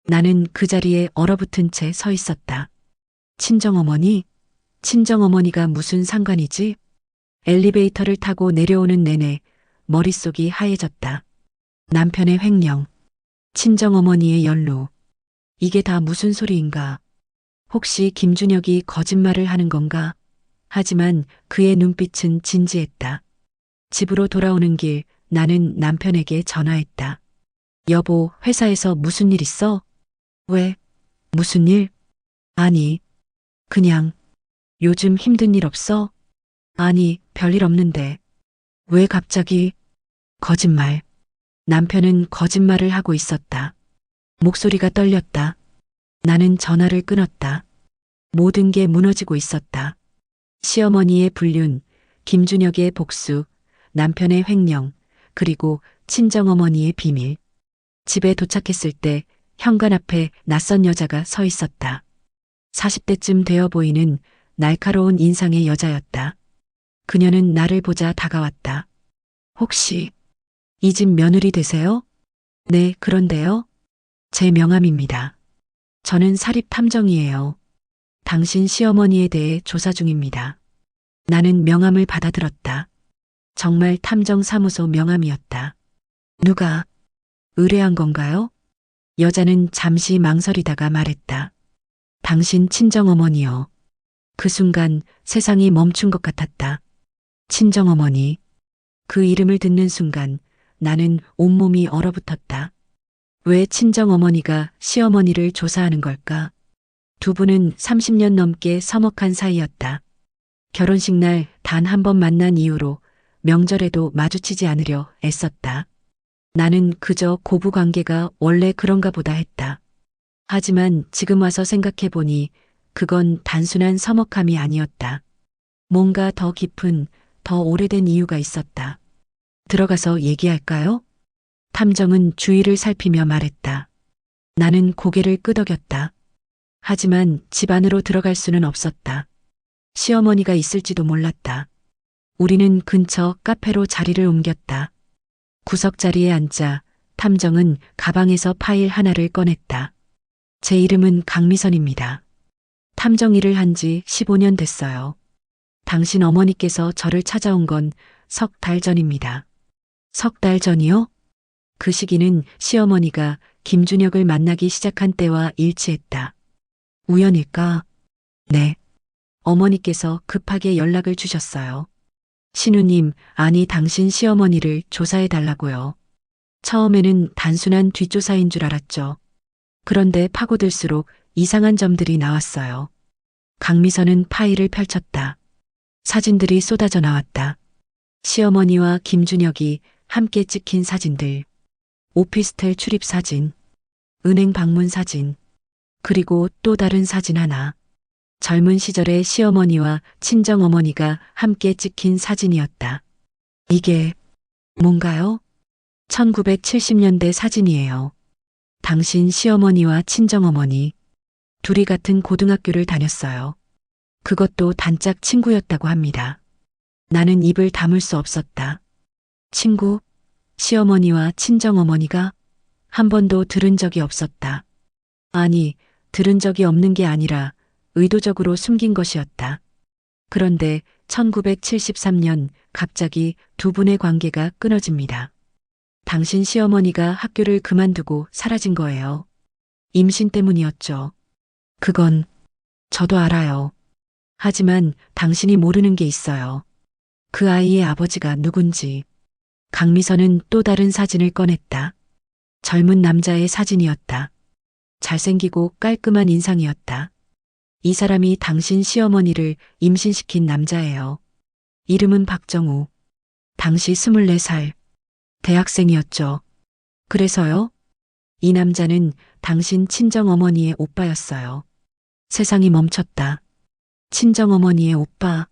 나는 그 자리에 얼어붙은 채 서 있었다. 친정어머니? 친정어머니가 무슨 상관이지? 엘리베이터를 타고 내려오는 내내 머릿속이 하얘졌다. 남편의 횡령, 친정어머니의 연루. 이게 다 무슨 소리인가? 혹시 김준혁이 거짓말을 하는 건가? 하지만 그의 눈빛은 진지했다. 집으로 돌아오는 길 나는 남편에게 전화했다. 여보, 회사에서 무슨 일 있어? 왜? 무슨 일? 아니, 그냥 요즘 힘든 일 없어? 아니, 별일 없는데. 왜 갑자기? 거짓말. 남편은 거짓말을 하고 있었다. 목소리가 떨렸다. 나는 전화를 끊었다. 모든 게 무너지고 있었다. 시어머니의 불륜, 김준혁의 복수, 남편의 횡령, 그리고 친정어머니의 비밀. 집에 도착했을 때 현관 앞에 낯선 여자가 서 있었다. 40대쯤 되어 보이는 날카로운 인상의 여자였다. 그녀는 나를 보자 다가왔다. 혹시 이 집 며느리 되세요? 네, 그런데요. 제 명함입니다. 저는 사립탐정이에요. 당신 시어머니에 대해 조사 중입니다. 나는 명함을 받아들었다. 정말 탐정사무소 명함이었다. 누가 의뢰한 건가요? 여자는 잠시 망설이다가 말했다. 당신 친정어머니요. 그 순간 세상이 멈춘 것 같았다. 친정어머니. 그 이름을 듣는 순간 나는 온몸이 얼어붙었다. 왜 친정어머니가 시어머니를 조사하는 걸까? 두 분은 30년 넘게 서먹한 사이였다. 결혼식 날 단 한 번 만난 이후로 명절에도 마주치지 않으려 애썼다. 나는 그저 고부 관계가 원래 그런가 보다 했다. 하지만 지금 와서 생각해보니 그건 단순한 서먹함이 아니었다. 뭔가 더 깊은, 더 오래된 이유가 있었다. 들어가서 얘기할까요? 탐정은 주위를 살피며 말했다. 나는 고개를 끄덕였다. 하지만 집 안으로 들어갈 수는 없었다. 시어머니가 있을지도 몰랐다. 우리는 근처 카페로 자리를 옮겼다. 구석자리에 앉자 탐정은 가방에서 파일 하나를 꺼냈다. 제 이름은 강미선입니다. 탐정 일을 한 지 15년 됐어요. 당신 어머니께서 저를 찾아온 건 석 달 전입니다. 석 달 전이요? 그 시기는 시어머니가 김준혁을 만나기 시작한 때와 일치했다. 우연일까? 네. 어머니께서 급하게 연락을 주셨어요. 신우님, 아니 당신 시어머니를 조사해 달라고요. 처음에는 단순한 뒷조사인 줄 알았죠. 그런데 파고들수록 이상한 점들이 나왔어요. 강미선은 파일을 펼쳤다. 사진들이 쏟아져 나왔다. 시어머니와 김준혁이 함께 찍힌 사진들. 오피스텔 출입 사진. 은행 방문 사진. 그리고 또 다른 사진 하나. 젊은 시절의 시어머니와 친정어머니가 함께 찍힌 사진이었다. 이게 뭔가요? 1970년대 사진이에요. 당신 시어머니와 친정어머니. 둘이 같은 고등학교를 다녔어요. 그것도 단짝 친구였다고 합니다. 나는 입을 다물 수 없었다. 친구? 시어머니와 친정어머니가? 한 번도 들은 적이 없었다. 아니, 들은 적이 없는 게 아니라 의도적으로 숨긴 것이었다. 그런데 1973년 갑자기 두 분의 관계가 끊어집니다. 당신 시어머니가 학교를 그만두고 사라진 거예요. 임신 때문이었죠. 그건 저도 알아요. 하지만 당신이 모르는 게 있어요. 그 아이의 아버지가 누군지. 강미선은 또 다른 사진을 꺼냈다. 젊은 남자의 사진이었다. 잘생기고 깔끔한 인상이었다. 이 사람이 당신 시어머니를 임신시킨 남자예요. 이름은 박정우. 당시 24살. 대학생이었죠. 그래서요? 이 남자는 당신 친정어머니의 오빠였어요. 세상이 멈췄다. 친정어머니의 오빠.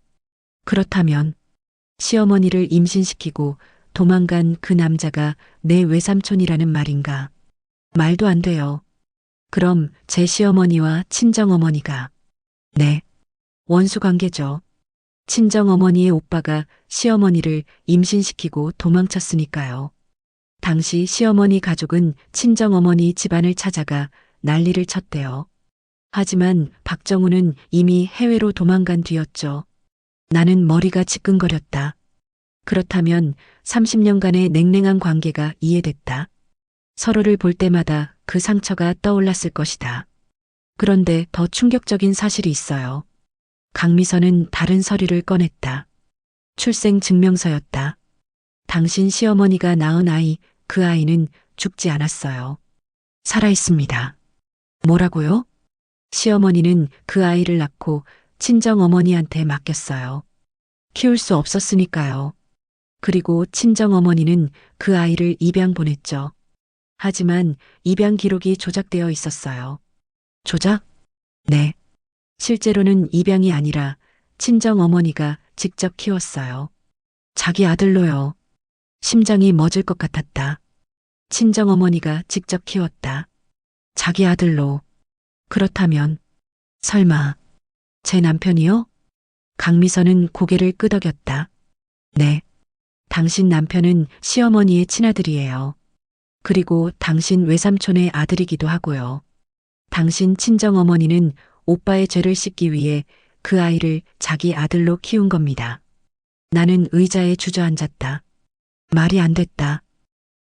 그렇다면 시어머니를 임신시키고 도망간 그 남자가 내 외삼촌이라는 말인가? 말도 안 돼요. 그럼 제 시어머니와 친정어머니가 네, 원수 관계죠. 친정어머니의 오빠가 시어머니를 임신시키고 도망쳤으니까요. 당시 시어머니 가족은 친정어머니 집안을 찾아가 난리를 쳤대요. 하지만 박정우는 이미 해외로 도망간 뒤였죠. 나는 머리가 지끈거렸다. 그렇다면 30년간의 냉랭한 관계가 이해됐다. 서로를 볼 때마다 그 상처가 떠올랐을 것이다. 그런데 더 충격적인 사실이 있어요. 강미선은 다른 서류를 꺼냈다. 출생 증명서였다. 당신 시어머니가 낳은 아이, 그 아이는 죽지 않았어요. 살아 있습니다. 뭐라고요? 시어머니는 그 아이를 낳고 친정어머니한테 맡겼어요. 키울 수 없었으니까요. 그리고 친정어머니는 그 아이를 입양 보냈죠. 하지만 입양 기록이 조작되어 있었어요. 조작? 네. 실제로는 입양이 아니라 친정어머니가 직접 키웠어요. 자기 아들로요. 심장이 멎을 것 같았다. 친정어머니가 직접 키웠다. 자기 아들로. 그렇다면 설마 제 남편이요? 강미선은 고개를 끄덕였다. 네. 당신 남편은 시어머니의 친아들이에요. 그리고 당신 외삼촌의 아들이기도 하고요. 당신 친정어머니는 오빠의 죄를 씻기 위해 그 아이를 자기 아들로 키운 겁니다. 나는 의자에 주저앉았다. 말이 안 됐다.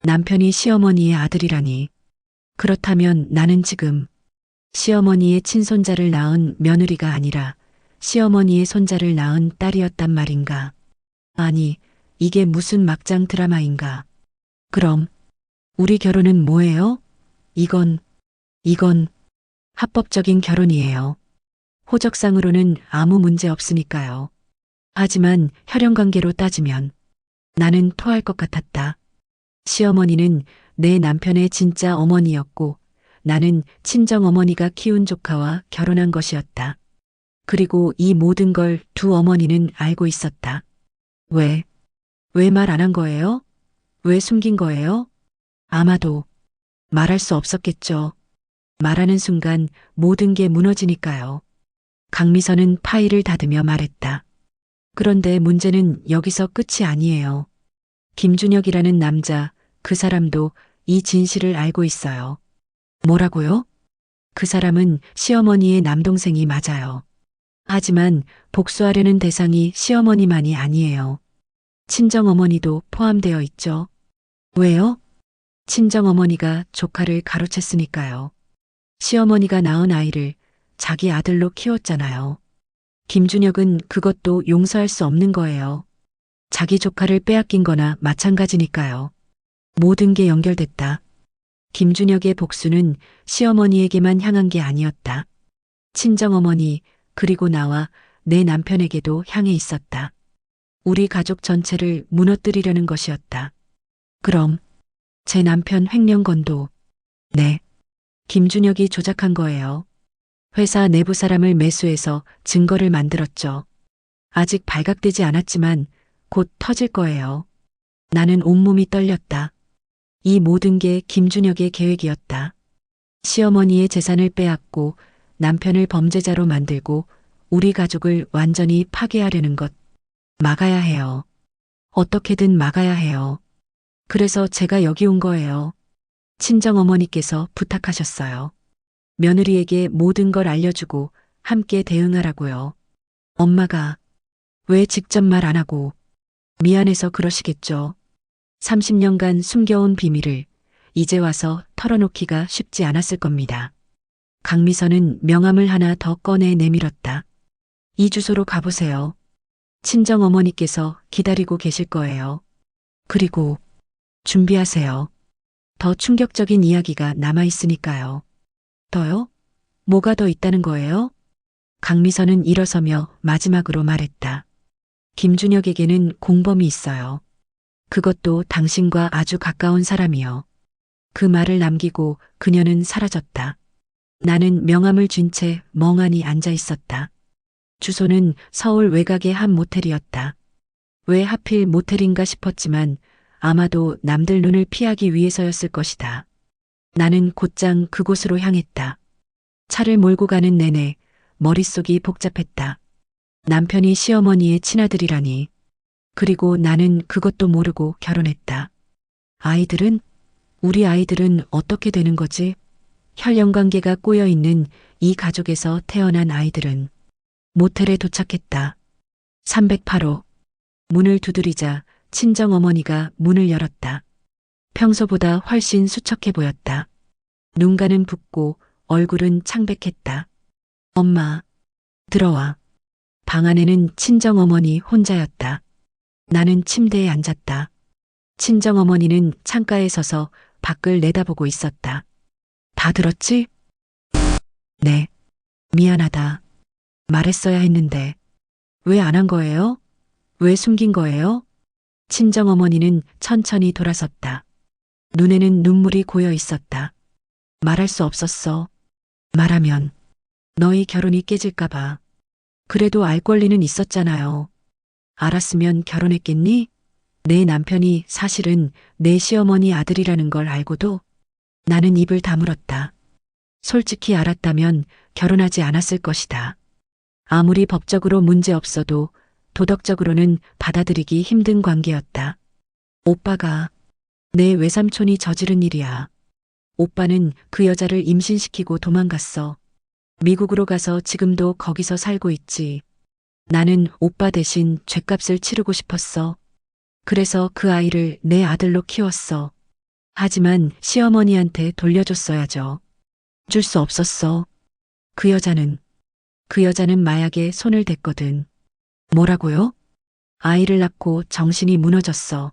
남편이 시어머니의 아들이라니. 그렇다면 나는 지금 시어머니의 친손자를 낳은 며느리가 아니라 시어머니의 손자를 낳은 딸이었단 말인가. 아니, 이게 무슨 막장 드라마인가. 그럼 우리 결혼은 뭐예요? 이건 합법적인 결혼이에요. 호적상으로는 아무 문제 없으니까요. 하지만 혈연관계로 따지면 나는 토할 것 같았다. 시어머니는 내 남편의 진짜 어머니였고 나는 친정어머니가 키운 조카와 결혼한 것이었다. 그리고 이 모든 걸 두 어머니는 알고 있었다. 왜 말 안 한 거예요? 왜 숨긴 거예요? 아마도 말할 수 없었겠죠. 말하는 순간 모든 게 무너지니까요. 강미선은 파일을 닫으며 말했다. 그런데 문제는 여기서 끝이 아니에요. 김준혁이라는 남자, 그 사람도 이 진실을 알고 있어요. 뭐라고요? 그 사람은 시어머니의 남동생이 맞아요. 하지만 복수하려는 대상이 시어머니만이 아니에요. 친정어머니도 포함되어 있죠. 왜요? 친정어머니가 조카를 가로챘으니까요. 시어머니가 낳은 아이를 자기 아들로 키웠잖아요. 김준혁은 그것도 용서할 수 없는 거예요. 자기 조카를 빼앗긴 거나 마찬가지니까요. 모든 게 연결됐다. 김준혁의 복수는 시어머니에게만 향한 게 아니었다. 친정어머니, 그리고 나와 내 남편에게도 향해 있었다. 우리 가족 전체를 무너뜨리려는 것이었다. 그럼 제 남편 횡령건도 네. 김준혁이 조작한 거예요. 회사 내부 사람을 매수해서 증거를 만들었죠. 아직 발각되지 않았지만 곧 터질 거예요. 나는 온몸이 떨렸다. 이 모든 게 김준혁의 계획이었다. 시어머니의 재산을 빼앗고 남편을 범죄자로 만들고 우리 가족을 완전히 파괴하려는 것. 막아야 해요. 어떻게든 막아야 해요. 그래서 제가 여기 온 거예요. 친정어머니께서 부탁하셨어요. 며느리에게 모든 걸 알려주고 함께 대응하라고요. 엄마가 왜 직접 말 안 하고 미안해서 그러시겠죠. 30년간 숨겨온 비밀을 이제 와서 털어놓기가 쉽지 않았을 겁니다. 강미선은 명함을 하나 더 꺼내 내밀었다. 이 주소로 가보세요. 친정어머니께서 기다리고 계실 거예요. 그리고 준비하세요. 더 충격적인 이야기가 남아있으니까요. 더요? 뭐가 더 있다는 거예요? 강미선은 일어서며 마지막으로 말했다. 김준혁에게는 공범이 있어요. 그것도 당신과 아주 가까운 사람이요. 그 말을 남기고 그녀는 사라졌다. 나는 명함을 쥔 채 멍하니 앉아 있었다. 주소는 서울 외곽의 한 모텔이었다. 왜 하필 모텔인가 싶었지만 아마도 남들 눈을 피하기 위해서였을 것이다. 나는 곧장 그곳으로 향했다. 차를 몰고 가는 내내 머릿속이 복잡했다. 남편이 시어머니의 친아들이라니. 그리고 나는 그것도 모르고 결혼했다. 아이들은? 우리 아이들은 어떻게 되는 거지? 혈연관계가 꼬여 있는 이 가족에서 태어난 아이들은 모텔에 도착했다. 308호. 문을 두드리자 친정어머니가 문을 열었다. 평소보다 훨씬 수척해 보였다. 눈가는 붓고 얼굴은 창백했다. 엄마, 들어와. 방 안에는 친정어머니 혼자였다. 나는 침대에 앉았다. 친정어머니는 창가에 서서 밖을 내다보고 있었다. 다 들었지? 네. 미안하다. 말했어야 했는데. 왜 안 한 거예요? 왜 숨긴 거예요? 친정어머니는 천천히 돌아섰다. 눈에는 눈물이 고여 있었다. 말할 수 없었어. 말하면 너희 결혼이 깨질까봐. 그래도 알 권리는 있었잖아요. 알았으면 결혼했겠니? 내 남편이 사실은 내 시어머니 아들이라는 걸 알고도 나는 입을 다물었다. 솔직히 알았다면 결혼하지 않았을 것이다. 아무리 법적으로 문제 없어도 도덕적으로는 받아들이기 힘든 관계였다. 오빠가 내 외삼촌이 저지른 일이야. 오빠는 그 여자를 임신시키고 도망갔어. 미국으로 가서 지금도 거기서 살고 있지. 나는 오빠 대신 죗값을 치르고 싶었어. 그래서 그 아이를 내 아들로 키웠어. 하지만 시어머니한테 돌려줬어야죠. 줄 수 없었어. 그 여자는 마약에 손을 댔거든. 뭐라고요? 아이를 낳고 정신이 무너졌어.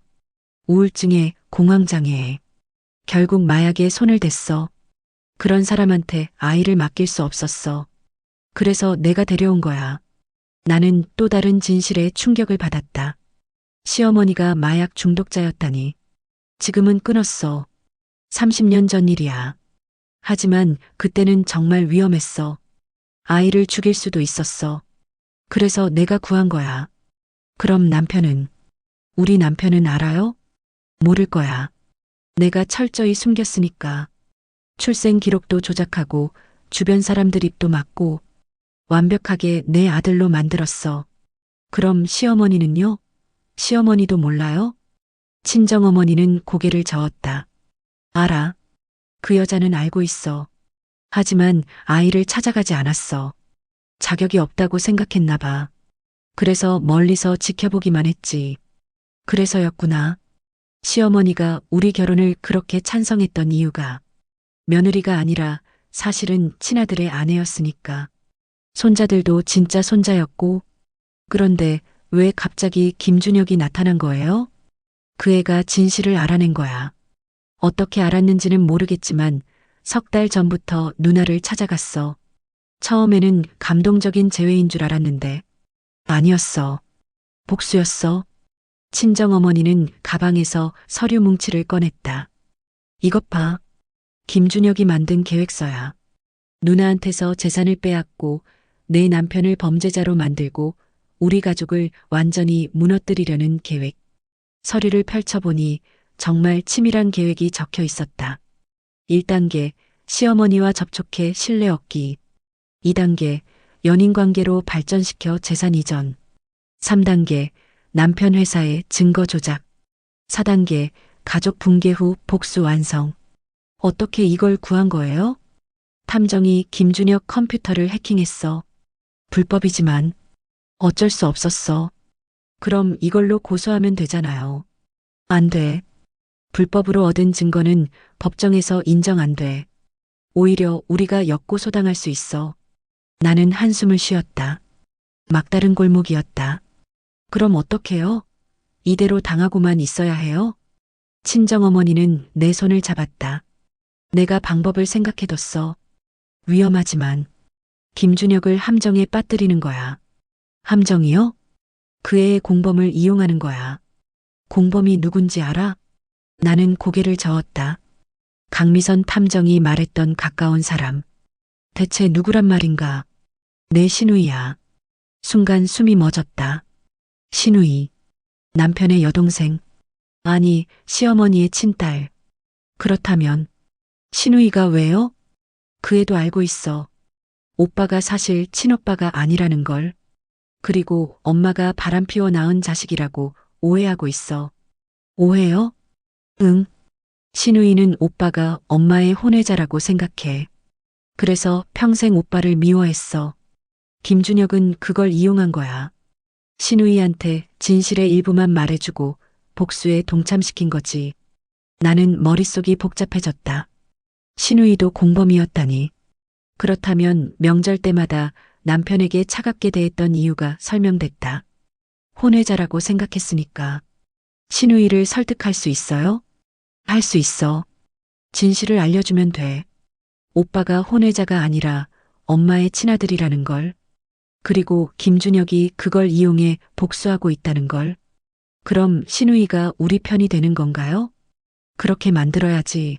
우울증에 공황장애에. 결국 마약에 손을 댔어. 그런 사람한테 아이를 맡길 수 없었어. 그래서 내가 데려온 거야. 나는 또 다른 진실에 충격을 받았다. 시어머니가 마약 중독자였다니. 지금은 끊었어. 30년 전 일이야. 하지만 그때는 정말 위험했어. 아이를 죽일 수도 있었어. 그래서 내가 구한 거야. 그럼 남편은? 우리 남편은 알아요? 모를 거야. 내가 철저히 숨겼으니까. 출생 기록도 조작하고 주변 사람들 입도 막고 완벽하게 내 아들로 만들었어. 그럼 시어머니는요? 시어머니도 몰라요? 친정어머니는 고개를 저었다. 알아. 그 여자는 알고 있어. 하지만 아이를 찾아가지 않았어. 자격이 없다고 생각했나 봐. 그래서 멀리서 지켜보기만 했지. 그래서였구나. 시어머니가 우리 결혼을 그렇게 찬성했던 이유가 며느리가 아니라 사실은 친아들의 아내였으니까. 손자들도 진짜 손자였고, 그런데 왜 갑자기 김준혁이 나타난 거예요? 그 애가 진실을 알아낸 거야. 어떻게 알았는지는 모르겠지만 석 달 전부터 누나를 찾아갔어. 처음에는 감동적인 재회인 줄 알았는데 아니었어. 복수였어. 친정어머니는 가방에서 서류 뭉치를 꺼냈다. 이것 봐. 김준혁이 만든 계획서야. 누나한테서 재산을 빼앗고 내 남편을 범죄자로 만들고 우리 가족을 완전히 무너뜨리려는 계획. 서류를 펼쳐보니 정말 치밀한 계획이 적혀 있었다. 1단계 시어머니와 접촉해 신뢰 얻기. 2단계 연인 관계로 발전시켜 재산 이전. 3단계 남편 회사의 증거 조작. 4단계 가족 붕괴 후 복수 완성. 어떻게 이걸 구한 거예요? 탐정이 김준혁 컴퓨터를 해킹했어. 불법이지만 어쩔 수 없었어. 그럼 이걸로 고소하면 되잖아요. 안 돼. 불법으로 얻은 증거는 법정에서 인정 안 돼. 오히려 우리가 역고소당할 수 있어. 나는 한숨을 쉬었다. 막다른 골목이었다. 그럼 어떡해요? 이대로 당하고만 있어야 해요? 친정어머니는 내 손을 잡았다. 내가 방법을 생각해뒀어. 위험하지만 김준혁을 함정에 빠뜨리는 거야. 함정이요? 그 애의 공범을 이용하는 거야. 공범이 누군지 알아? 나는 고개를 저었다. 강미선 탐정이 말했던 가까운 사람. 대체 누구란 말인가? 내 시누이야. 순간 숨이 멎었다. 시누이. 남편의 여동생. 아니, 시어머니의 친딸. 그렇다면 시누이가 왜요? 그 애도 알고 있어. 오빠가 사실 친오빠가 아니라는 걸. 그리고 엄마가 바람피워 낳은 자식이라고 오해하고 있어. 오해요? 응. 신우이는 오빠가 엄마의 혼외자라고 생각해. 그래서 평생 오빠를 미워했어. 김준혁은 그걸 이용한 거야. 신우이한테 진실의 일부만 말해주고 복수에 동참시킨 거지. 나는 머릿속이 복잡해졌다. 신우이도 공범이었다니. 그렇다면 명절 때마다 남편에게 차갑게 대했던 이유가 설명됐다. 혼외자라고 생각했으니까. 신우이를 설득할 수 있어요? 할 수 있어. 진실을 알려주면 돼. 오빠가 혼외자가 아니라 엄마의 친아들이라는 걸. 그리고 김준혁이 그걸 이용해 복수하고 있다는 걸. 그럼 신우이가 우리 편이 되는 건가요? 그렇게 만들어야지.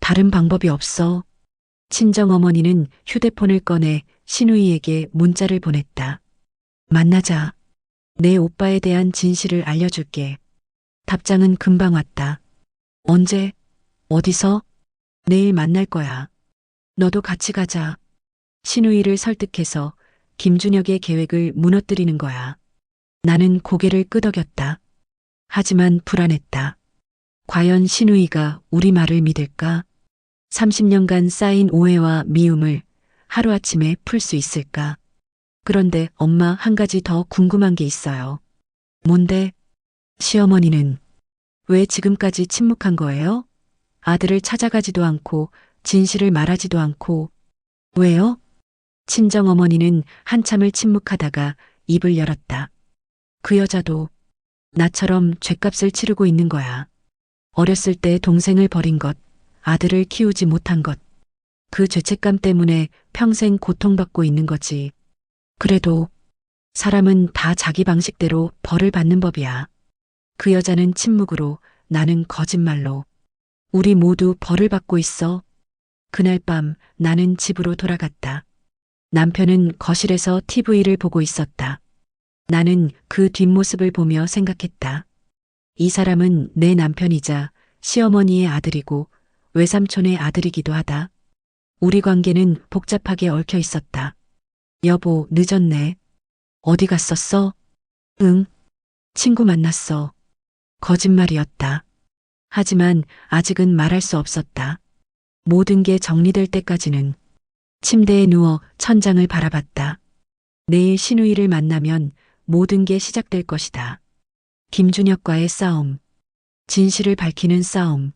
다른 방법이 없어. 친정어머니는 휴대폰을 꺼내 신우이에게 문자를 보냈다. 만나자. 내 오빠에 대한 진실을 알려줄게. 답장은 금방 왔다. 언제? 어디서? 내일 만날 거야. 너도 같이 가자. 신우이를 설득해서 김준혁의 계획을 무너뜨리는 거야. 나는 고개를 끄덕였다. 하지만 불안했다. 과연 신우이가 우리 말을 믿을까? 30년간 쌓인 오해와 미움을 하루아침에 풀 수 있을까? 그런데 엄마, 한 가지 더 궁금한 게 있어요. 뭔데? 시어머니는 왜 지금까지 침묵한 거예요? 아들을 찾아가지도 않고 진실을 말하지도 않고. 왜요? 친정어머니는 한참을 침묵하다가 입을 열었다. 그 여자도 나처럼 죗값을 치르고 있는 거야. 어렸을 때 동생을 버린 것, 아들을 키우지 못한 것. 그 죄책감 때문에 평생 고통받고 있는 거지. 그래도 사람은 다 자기 방식대로 벌을 받는 법이야. 그 여자는 침묵으로, 나는 거짓말로. 우리 모두 벌을 받고 있어. 그날 밤 나는 집으로 돌아갔다. 남편은 거실에서 TV를 보고 있었다. 나는 그 뒷모습을 보며 생각했다. 이 사람은 내 남편이자 시어머니의 아들이고 외삼촌의 아들이기도 하다. 우리 관계는 복잡하게 얽혀 있었다. 여보, 늦었네. 어디 갔었어? 응. 친구 만났어. 거짓말이었다. 하지만 아직은 말할 수 없었다. 모든 게 정리될 때까지는. 침대에 누워 천장을 바라봤다. 내일 신우이를 만나면 모든 게 시작될 것이다. 김준혁과의 싸움, 진실을 밝히는 싸움,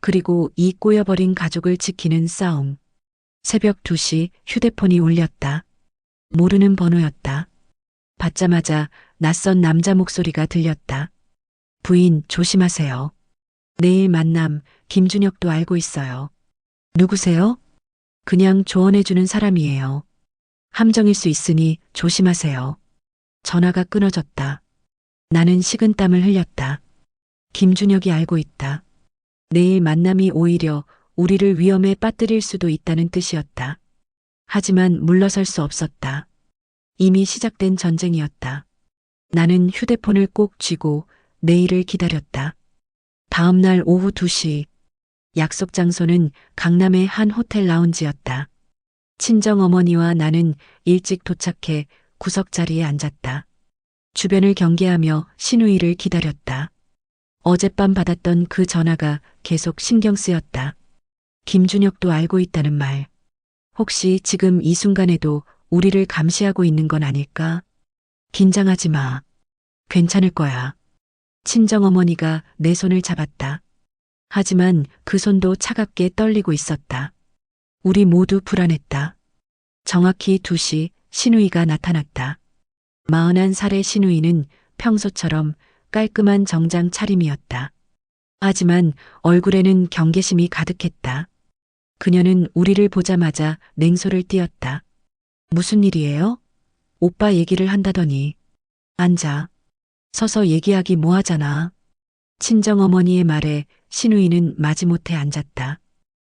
그리고 이 꼬여버린 가족을 지키는 싸움. 새벽 2시 휴대폰이 울렸다. 모르는 번호였다. 받자마자 낯선 남자 목소리가 들렸다. 부인, 조심하세요. 내일 만남, 김준혁도 알고 있어요. 누구세요? 그냥 조언해주는 사람이에요. 함정일 수 있으니 조심하세요. 전화가 끊어졌다. 나는 식은땀을 흘렸다. 김준혁이 알고 있다. 내일 만남이 오히려 우리를 위험에 빠뜨릴 수도 있다는 뜻이었다. 하지만 물러설 수 없었다. 이미 시작된 전쟁이었다. 나는 휴대폰을 꼭 쥐고 내일을 기다렸다. 다음 날 오후 2시, 약속 장소는 강남의 한 호텔 라운지였다. 친정어머니와 나는 일찍 도착해 구석자리에 앉았다. 주변을 경계하며 신우이를 기다렸다. 어젯밤 받았던 그 전화가 계속 신경 쓰였다. 김준혁도 알고 있다는 말. 혹시 지금 이 순간에도 우리를 감시하고 있는 건 아닐까? 긴장하지 마. 괜찮을 거야. 친정어머니가 내 손을 잡았다. 하지만 그 손도 차갑게 떨리고 있었다. 우리 모두 불안했다. 정확히 2시 신우이가 나타났다. 41살의 신우이는 평소처럼 깔끔한 정장 차림이었다. 하지만 얼굴에는 경계심이 가득했다. 그녀는 우리를 보자마자 냉소를 띄었다. 무슨 일이에요? 오빠 얘기를 한다더니. 앉아. 서서 얘기하기 뭐하잖아. 친정어머니의 말에 신우이는 마지못해 앉았다.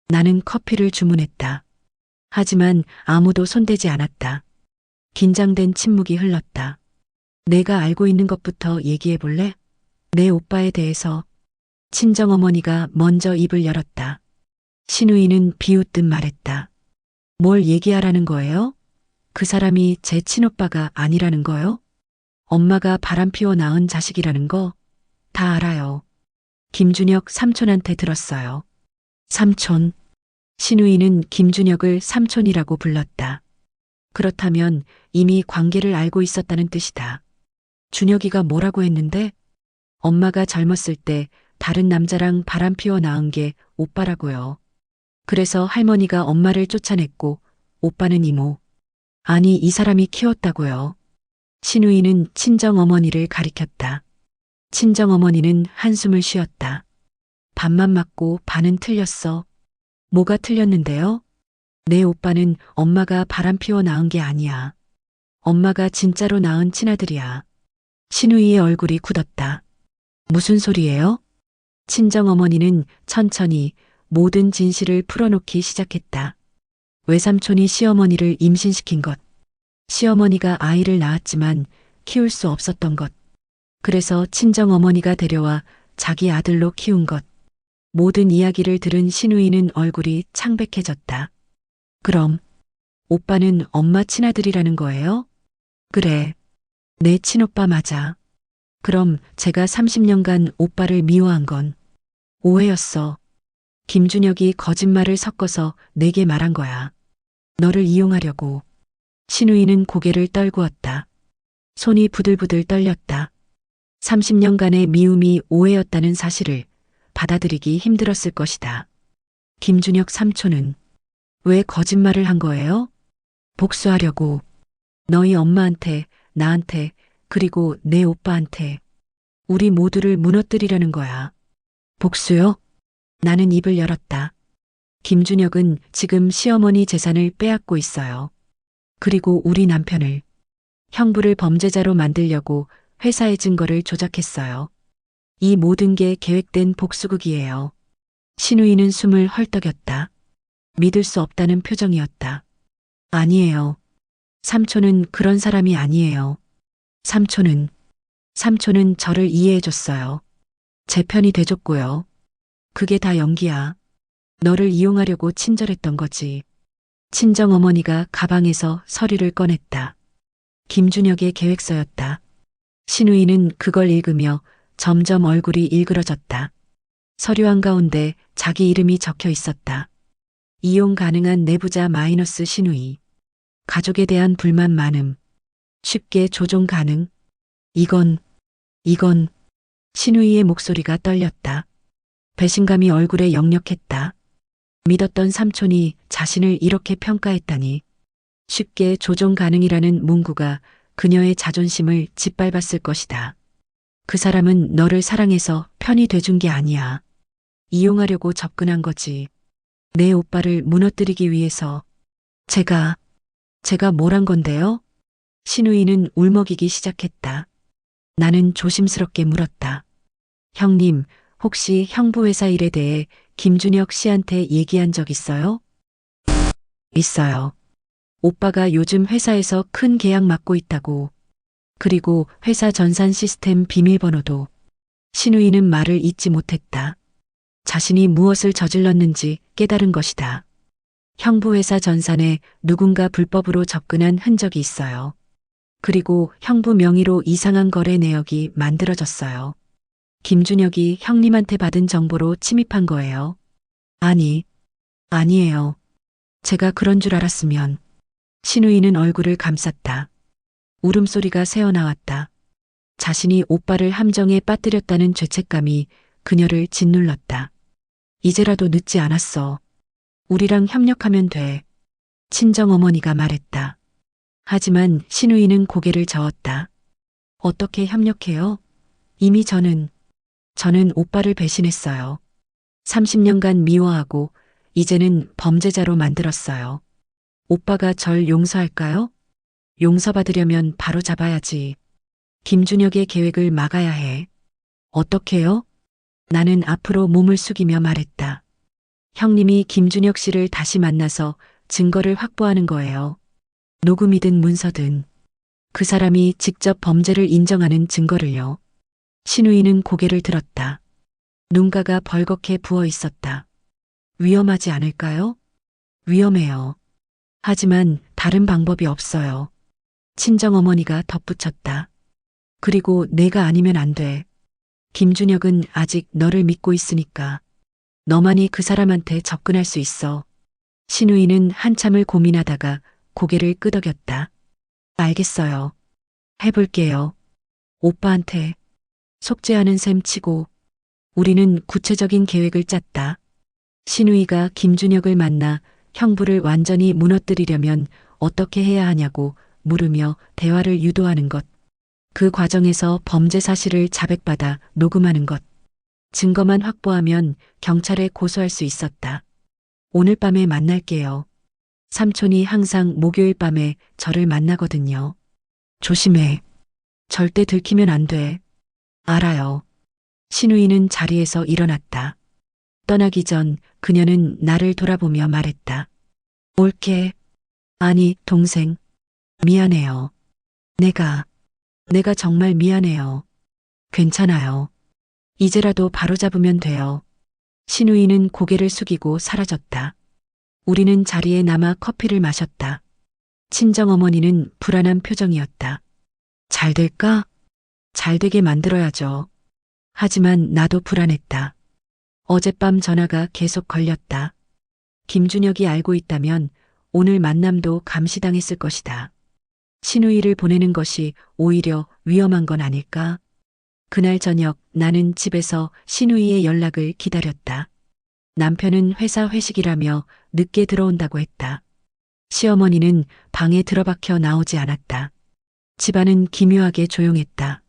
나는 커피를 주문했다. 하지만 아무도 손대지 않았다. 긴장된 침묵이 흘렀다. 내가 알고 있는 것부터 얘기해 볼래? 내 오빠에 대해서. 친정어머니가 먼저 입을 열었다. 신우이는 비웃듯 말했다. 뭘 얘기하라는 거예요? 그 사람이 제 친오빠가 아니라는 거요? 엄마가 바람피워 낳은 자식이라는 거 다 알아요. 김준혁 삼촌한테 들었어요. 삼촌. 신우이는 김준혁을 삼촌이라고 불렀다. 그렇다면 이미 관계를 알고 있었다는 뜻이다. 준혁이가 뭐라고 했는데? 엄마가 젊었을 때 다른 남자랑 바람피워 낳은 게 오빠라고요. 그래서 할머니가 엄마를 쫓아냈고 오빠는 이모. 아니 이 사람이 키웠다고요. 신우이는 친정어머니를 가리켰다. 친정어머니는 한숨을 쉬었다. 반만 맞고 반은 틀렸어. 뭐가 틀렸는데요? 내 오빠는 엄마가 바람피워 낳은 게 아니야. 엄마가 진짜로 낳은 친아들이야. 신우이의 얼굴이 굳었다. 무슨 소리예요? 친정어머니는 천천히 모든 진실을 풀어놓기 시작했다. 외삼촌이 시어머니를 임신시킨 것. 시어머니가 아이를 낳았지만 키울 수 없었던 것. 그래서 친정어머니가 데려와 자기 아들로 키운 것. 모든 이야기를 들은 신우이는 얼굴이 창백해졌다. 그럼 오빠는 엄마 친아들이라는 거예요? 그래. 내 친오빠 맞아. 그럼 제가 30년간 오빠를 미워한 건 오해였어. 김준혁이 거짓말을 섞어서 내게 말한 거야. 너를 이용하려고. 신우이는 고개를 떨구었다. 손이 부들부들 떨렸다. 30년간의 미움이 오해였다는 사실을 받아들이기 힘들었을 것이다. 김준혁 삼촌은 왜 거짓말을 한 거예요? 복수하려고. 너희 엄마한테, 나한테, 그리고 내 오빠한테. 우리 모두를 무너뜨리려는 거야. 복수요? 나는 입을 열었다. 김준혁은 지금 시어머니 재산을 빼앗고 있어요. 그리고 우리 남편을. 형부를 범죄자로 만들려고 회사의 증거를 조작했어요. 이 모든 게 계획된 복수극이에요. 신우이는 숨을 헐떡였다. 믿을 수 없다는 표정이었다. 아니에요. 삼촌은 그런 사람이 아니에요. 삼촌은 저를 이해해줬어요. 제 편이 돼줬고요. 그게 다 연기야. 너를 이용하려고 친절했던 거지. 친정어머니가 가방에서 서류를 꺼냈다. 김준혁의 계획서였다. 신우이는 그걸 읽으며 점점 얼굴이 일그러졌다. 서류 한가운데 자기 이름이 적혀 있었다. 이용 가능한 내부자 마이너스 신우이. 가족에 대한 불만 많음. 쉽게 조종 가능. 이건 신우이의 목소리가 떨렸다. 배신감이 얼굴에 역력했다. 믿었던 삼촌이 자신을 이렇게 평가했다니. 쉽게 조종 가능이라는 문구가 그녀의 자존심을 짓밟았을 것이다. 그 사람은 너를 사랑해서 편이 돼준 게 아니야. 이용하려고 접근한 거지. 내 오빠를 무너뜨리기 위해서. 제가 뭘 한 건데요? 신우이는 울먹이기 시작했다. 나는 조심스럽게 물었다. 형님, 혹시 형부 회사 일에 대해 김준혁 씨한테 얘기한 적 있어요? 있어요. 오빠가 요즘 회사에서 큰 계약 맡고 있다고. 그리고 회사 전산 시스템 비밀번호도. 신우이는 말을 잇지 못했다. 자신이 무엇을 저질렀는지 깨달은 것이다. 형부 회사 전산에 누군가 불법으로 접근한 흔적이 있어요. 그리고 형부 명의로 이상한 거래 내역이 만들어졌어요. 김준혁이 형님한테 받은 정보로 침입한 거예요. 아니에요. 제가 그런 줄 알았으면. 신우이는 얼굴을 감쌌다. 울음소리가 새어나왔다. 자신이 오빠를 함정에 빠뜨렸다는 죄책감이 그녀를 짓눌렀다. 이제라도 늦지 않았어. 우리랑 협력하면 돼. 친정어머니가 말했다. 하지만 신우이는 고개를 저었다. 어떻게 협력해요? 이미 저는 오빠를 배신했어요. 30년간 미워하고 이제는 범죄자로 만들었어요. 오빠가 절 용서할까요? 용서받으려면 바로 잡아야지. 김준혁의 계획을 막아야 해. 어떻게요? 나는 앞으로 몸을 숙이며 말했다. 형님이 김준혁 씨를 다시 만나서 증거를 확보하는 거예요. 녹음이든 문서든. 그 사람이 직접 범죄를 인정하는 증거를요. 신우이는 고개를 들었다. 눈가가 벌겋게 부어 있었다. 위험하지 않을까요? 위험해요. 하지만 다른 방법이 없어요. 친정어머니가 덧붙였다. 그리고 내가 아니면 안 돼. 김준혁은 아직 너를 믿고 있으니까. 너만이 그 사람한테 접근할 수 있어. 신우이는 한참을 고민하다가 고개를 끄덕였다. 알겠어요. 해볼게요. 오빠한테 속죄하는 셈 치고 우리는 구체적인 계획을 짰다. 신우이가 김준혁을 만나 형부를 완전히 무너뜨리려면 어떻게 해야 하냐고 물으며 대화를 유도하는 것. 그 과정에서 범죄 사실을 자백받아 녹음하는 것. 증거만 확보하면 경찰에 고소할 수 있었다. 오늘 밤에 만날게요. 삼촌이 항상 목요일 밤에 저를 만나거든요. 조심해. 절대 들키면 안 돼. 알아요. 신우이는 자리에서 일어났다. 떠나기 전 그녀는 나를 돌아보며 말했다. 올케. 아니, 동생. 미안해요. 내가 정말 미안해요. 괜찮아요. 이제라도 바로잡으면 돼요. 신우이는 고개를 숙이고 사라졌다. 우리는 자리에 남아 커피를 마셨다. 친정어머니는 불안한 표정이었다. 잘 될까? 잘 되게 만들어야죠. 하지만 나도 불안했다. 어젯밤 전화가 계속 걸렸다. 김준혁이 알고 있다면 오늘 만남도 감시당했을 것이다. 신우이를 보내는 것이 오히려 위험한 건 아닐까? 그날 저녁 나는 집에서 신우이의 연락을 기다렸다. 남편은 회사 회식이라며 늦게 들어온다고 했다. 시어머니는 방에 들어박혀 나오지 않았다. 집안은 기묘하게 조용했다.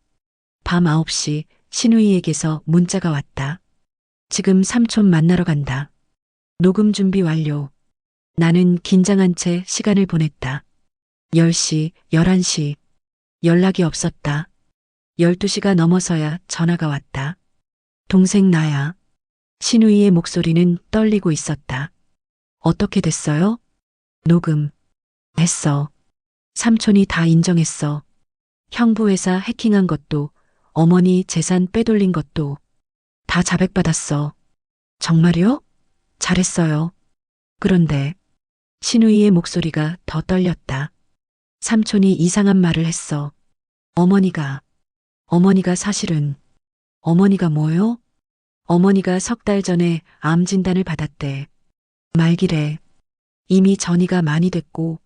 밤 9시 신우이에게서 문자가 왔다. 지금 삼촌 만나러 간다. 녹음 준비 완료. 나는 긴장한 채 시간을 보냈다. 10시, 11시. 연락이 없었다. 12시가 넘어서야 전화가 왔다. 동생 나야. 신우이의 목소리는 떨리고 있었다. 어떻게 됐어요? 녹음. 했어. 삼촌이 다 인정했어. 형부 회사 해킹한 것도, 어머니 재산 빼돌린 것도 다 자백받았어. 정말요? 잘했어요. 그런데 신우이의 목소리가 더 떨렸다. 삼촌이 이상한 말을 했어. 어머니가 사실은 어머니가 뭐요? 어머니가 3달 전에 암 진단을 받았대. 말기래. 이미 전이가 많이 됐고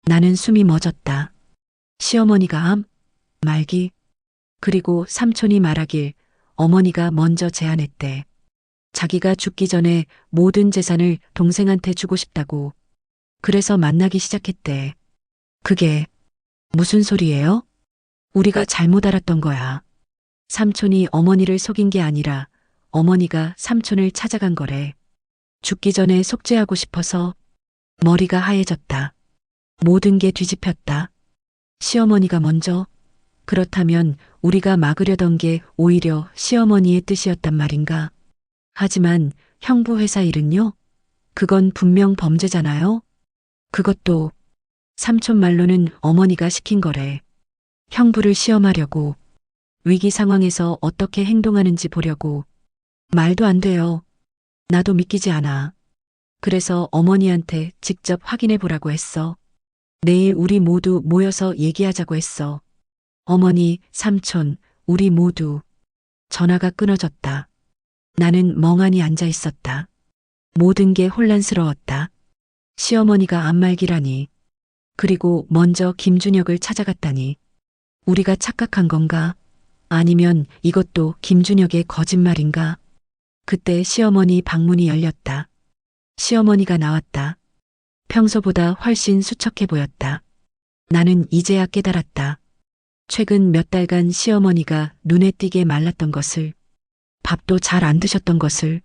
나는 숨이 멎었다. 시어머니가 암? 말기? 그리고 삼촌이 말하길 어머니가 먼저 제안했대. 자기가 죽기 전에 모든 재산을 동생한테 주고 싶다고. 그래서 만나기 시작했대. 그게 무슨 소리예요? 우리가 잘못 알았던 거야. 삼촌이 어머니를 속인 게 아니라 어머니가 삼촌을 찾아간 거래. 죽기 전에 속죄하고 싶어서. 머리가 하얘졌다. 모든 게 뒤집혔다. 시어머니가 먼저. 그렇다면 우리가 막으려던 게 오히려 시어머니의 뜻이었단 말인가? 하지만 형부 회사 일은요? 그건 분명 범죄잖아요? 그것도 삼촌 말로는 어머니가 시킨 거래. 형부를 시험하려고. 위기 상황에서 어떻게 행동하는지 보려고. 말도 안 돼요. 나도 믿기지 않아. 그래서 어머니한테 직접 확인해 보라고 했어. 내일 우리 모두 모여서 얘기하자고 했어. 어머니, 삼촌, 우리 모두. 전화가 끊어졌다. 나는 멍하니 앉아 있었다. 모든 게 혼란스러웠다. 시어머니가 암말기라니. 그리고 먼저 김준혁을 찾아갔다니. 우리가 착각한 건가? 아니면 이것도 김준혁의 거짓말인가? 그때 시어머니 방문이 열렸다. 시어머니가 나왔다. 평소보다 훨씬 수척해 보였다. 나는 이제야 깨달았다. 최근 몇 달간 시어머니가 눈에 띄게 말랐던 것을, 밥도 잘 안 드셨던 것을.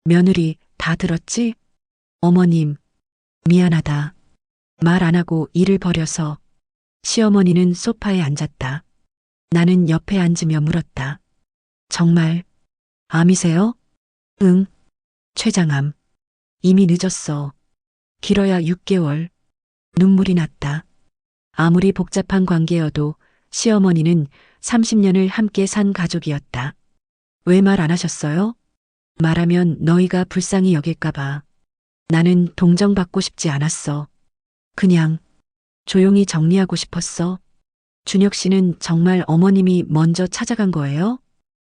며느리 다 들었지? 어머님, 미안하다. 말 안 하고 일을 벌여서. 시어머니는 소파에 앉았다. 나는 옆에 앉으며 물었다. 정말 암이세요? 응. 췌장암. 이미 늦었어. 길어야 6개월. 눈물이 났다. 아무리 복잡한 관계여도 시어머니는 30년을 함께 산 가족이었다. 왜 말 안 하셨어요? 말하면 너희가 불쌍히 여길까봐. 나는 동정받고 싶지 않았어. 그냥 조용히 정리하고 싶었어. 준혁 씨는 정말 어머님이 먼저 찾아간 거예요?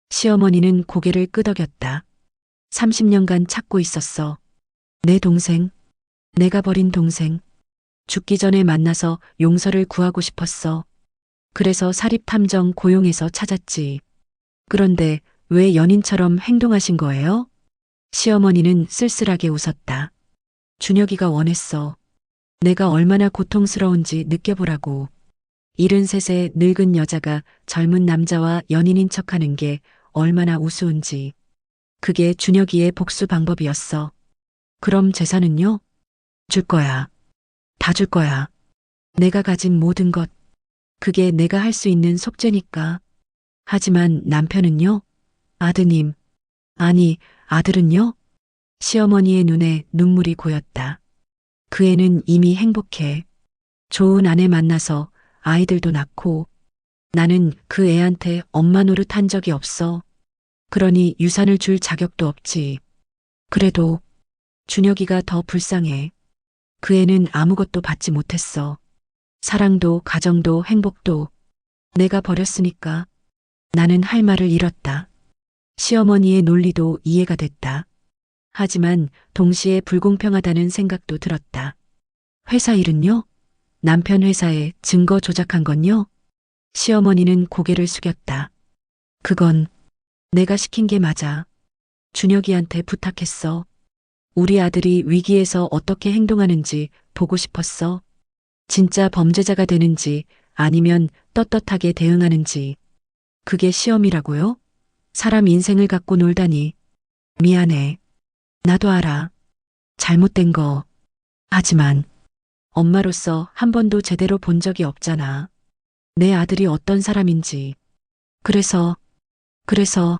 시어머니는 고개를 끄덕였다. 30년간 찾고 있었어. 내 동생. 내가 버린 동생. 죽기 전에 만나서 용서를 구하고 싶었어. 그래서 사립탐정 고용해서 찾았지. 그런데 왜 연인처럼 행동하신 거예요? 시어머니는 쓸쓸하게 웃었다. 준혁이가 원했어. 내가 얼마나 고통스러운지 느껴보라고. 73세 늙은 여자가 젊은 남자와 연인인 척하는 게 얼마나 우스운지. 그게 준혁이의 복수 방법이었어. 그럼 재산은요? 줄 거야. 다 줄 거야. 내가 가진 모든 것. 그게 내가 할 수 있는 속죄니까. 하지만 남편은요? 아드님. 아니, 아들은요? 시어머니의 눈에 눈물이 고였다. 그 애는 이미 행복해. 좋은 아내 만나서 아이들도 낳고. 나는 그 애한테 엄마 노릇한 적이 없어. 그러니 유산을 줄 자격도 없지. 그래도 준혁이가 더 불쌍해. 그 애는 아무것도 받지 못했어. 사랑도 가정도 행복도 내가 버렸으니까. 나는 할 말을 잃었다. 시어머니의 논리도 이해가 됐다. 하지만 동시에 불공평하다는 생각도 들었다. 회사 일은요? 남편 회사에 증거 조작한 건요? 시어머니는 고개를 숙였다. 그건 내가 시킨 게 맞아. 준혁이한테 부탁했어. 우리 아들이 위기에서 어떻게 행동하는지 보고 싶었어. 진짜 범죄자가 되는지 아니면 떳떳하게 대응하는지. 그게 시험이라고요? 사람 인생을 갖고 놀다니. 미안해. 나도 알아. 잘못된 거. 하지만 엄마로서 한 번도 제대로 본 적이 없잖아. 내 아들이 어떤 사람인지. 그래서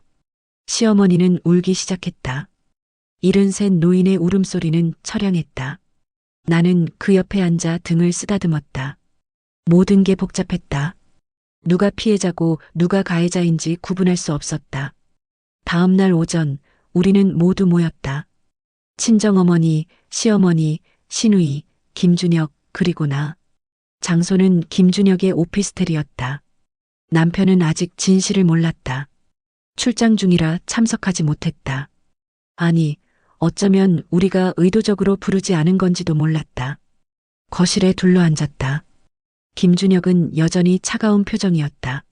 시어머니는 울기 시작했다. 73 노인의 울음소리는 처량했다. 나는 그 옆에 앉아 등을 쓰다듬었다. 모든 게 복잡했다. 누가 피해자고 누가 가해자인지 구분할 수 없었다. 다음 날 오전 우리는 모두 모였다. 친정어머니, 시어머니, 시누이, 김준혁, 그리고 나. 장소는 김준혁의 오피스텔이었다. 남편은 아직 진실을 몰랐다. 출장 중이라 참석하지 못했다. 아니, 어쩌면 우리가 의도적으로 부르지 않은 건지도 몰랐다. 거실에 둘러앉았다. 김준혁은 여전히 차가운 표정이었다.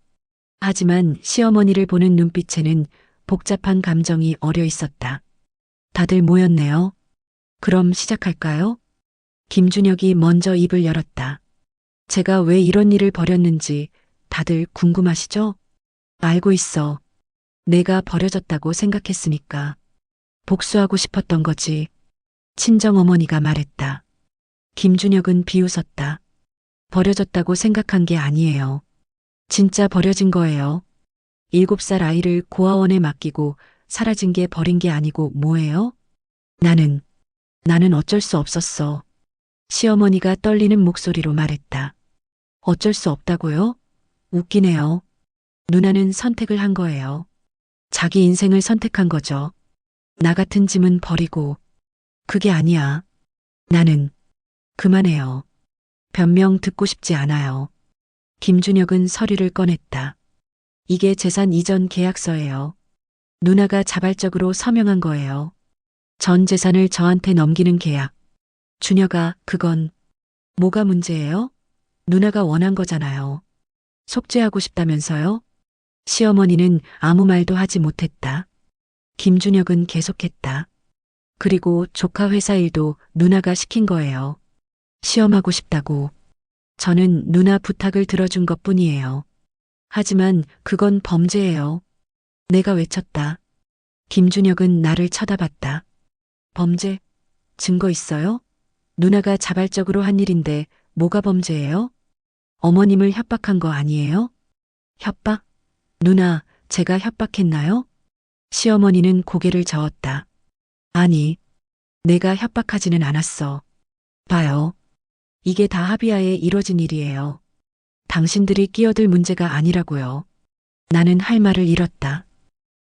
하지만 시어머니를 보는 눈빛에는 복잡한 감정이 어려 있었다. 다들 모였네요. 그럼 시작할까요? 김준혁이 먼저 입을 열었다. 제가 왜 이런 일을 벌였는지 다들 궁금하시죠? 알고 있어. 내가 버려졌다고 생각했으니까. 복수하고 싶었던 거지. 친정어머니가 말했다. 김준혁은 비웃었다. 버려졌다고 생각한 게 아니에요. 진짜 버려진 거예요. 7살 아이를 고아원에 맡기고 사라진 게 버린 게 아니고 뭐예요? 나는 어쩔 수 없었어. 시어머니가 떨리는 목소리로 말했다. 어쩔 수 없다고요? 웃기네요. 누나는 선택을 한 거예요. 자기 인생을 선택한 거죠. 나 같은 짐은 버리고. 그게 아니야. 나는 그만해요. 변명 듣고 싶지 않아요. 김준혁은 서류를 꺼냈다. 이게 재산 이전 계약서예요. 누나가 자발적으로 서명한 거예요. 전 재산을 저한테 넘기는 계약. 준혁아, 그건 뭐가 문제예요? 누나가 원한 거잖아요. 속죄하고 싶다면서요? 시어머니는 아무 말도 하지 못했다. 김준혁은 계속했다. 그리고 조카 회사 일도 누나가 시킨 거예요. 시험하고 싶다고. 저는 누나 부탁을 들어준 것뿐이에요. 하지만 그건 범죄예요. 내가 외쳤다. 김준혁은 나를 쳐다봤다. 범죄? 증거 있어요? 누나가 자발적으로 한 일인데 뭐가 범죄예요? 어머님을 협박한 거 아니에요? 협박? 누나, 제가 협박했나요? 시어머니는 고개를 저었다. 아니, 내가 협박하지는 않았어. 봐요. 이게 다 합의하에 이뤄진 일이에요. 당신들이 끼어들 문제가 아니라고요. 나는 할 말을 잃었다.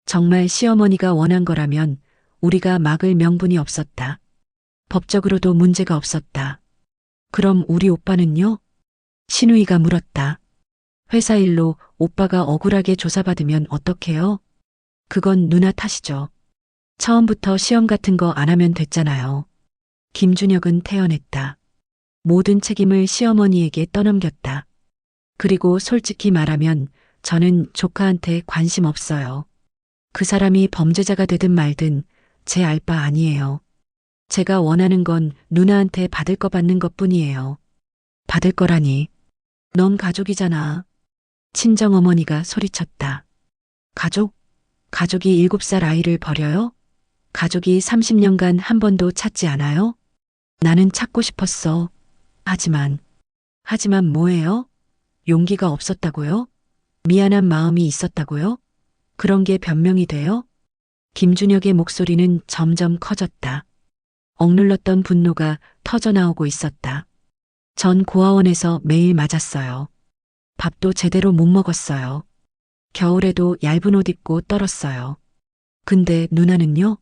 정말 시어머니가 원한 거라면 우리가 막을 명분이 없었다. 법적으로도 문제가 없었다. 그럼 우리 오빠는요? 신우이가 물었다. 회사 일로 오빠가 억울하게 조사받으면 어떡해요? 그건 누나 탓이죠. 처음부터 시험 같은 거 안 하면 됐잖아요. 김준혁은 태연했다. 모든 책임을 시어머니에게 떠넘겼다. 그리고 솔직히 말하면 저는 조카한테 관심 없어요. 그 사람이 범죄자가 되든 말든 제 알 바 아니에요. 제가 원하는 건 누나한테 받을 거 받는 것뿐이에요. 받을 거라니. 넌 가족이잖아. 친정어머니가 소리쳤다. 가족? 가족이 7살 아이를 버려요? 가족이 30년간 한 번도 찾지 않아요? 나는 찾고 싶었어. 하지만 뭐예요? 용기가 없었다고요? 미안한 마음이 있었다고요? 그런 게 변명이 돼요? 김준혁의 목소리는 점점 커졌다. 억눌렀던 분노가 터져나오고 있었다. 전 고아원에서 매일 맞았어요. 밥도 제대로 못 먹었어요. 겨울에도 얇은 옷 입고 떨었어요. 근데 누나는요?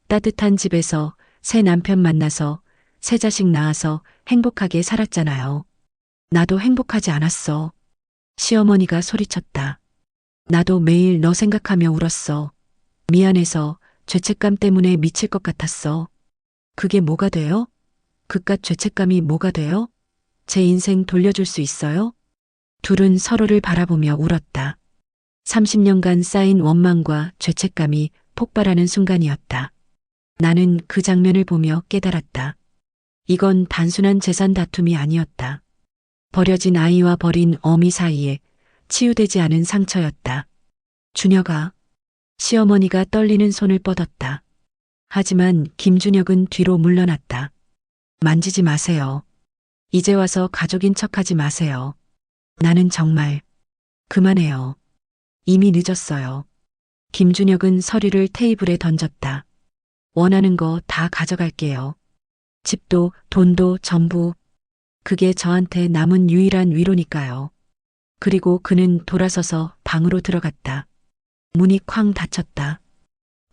따뜻한 집에서 새 남편 만나서 새 자식 낳아서 행복하게 살았잖아요. 나도 행복하지 않았어. 시어머니가 소리쳤다. 나도 매일 너 생각하며 울었어. 미안해서 죄책감 때문에 미칠 것 같았어. 그게 뭐가 돼요? 그깟 죄책감이 뭐가 돼요? 제 인생 돌려줄 수 있어요? 둘은 서로를 바라보며 울었다. 30년간 쌓인 원망과 죄책감이 폭발하는 순간이었다. 나는 그 장면을 보며 깨달았다. 이건 단순한 재산 다툼이 아니었다. 버려진 아이와 버린 어미 사이에 치유되지 않은 상처였다. 준혁아. 시어머니가 떨리는 손을 뻗었다. 하지만 김준혁은 뒤로 물러났다. 만지지 마세요. 이제 와서 가족인 척하지 마세요. 나는 정말 그만해요. 이미 늦었어요. 김준혁은 서류를 테이블에 던졌다. 원하는 거 다 가져갈게요. 집도 돈도 전부. 그게 저한테 남은 유일한 위로니까요. 그리고 그는 돌아서서 방으로 들어갔다. 문이 쾅 닫혔다.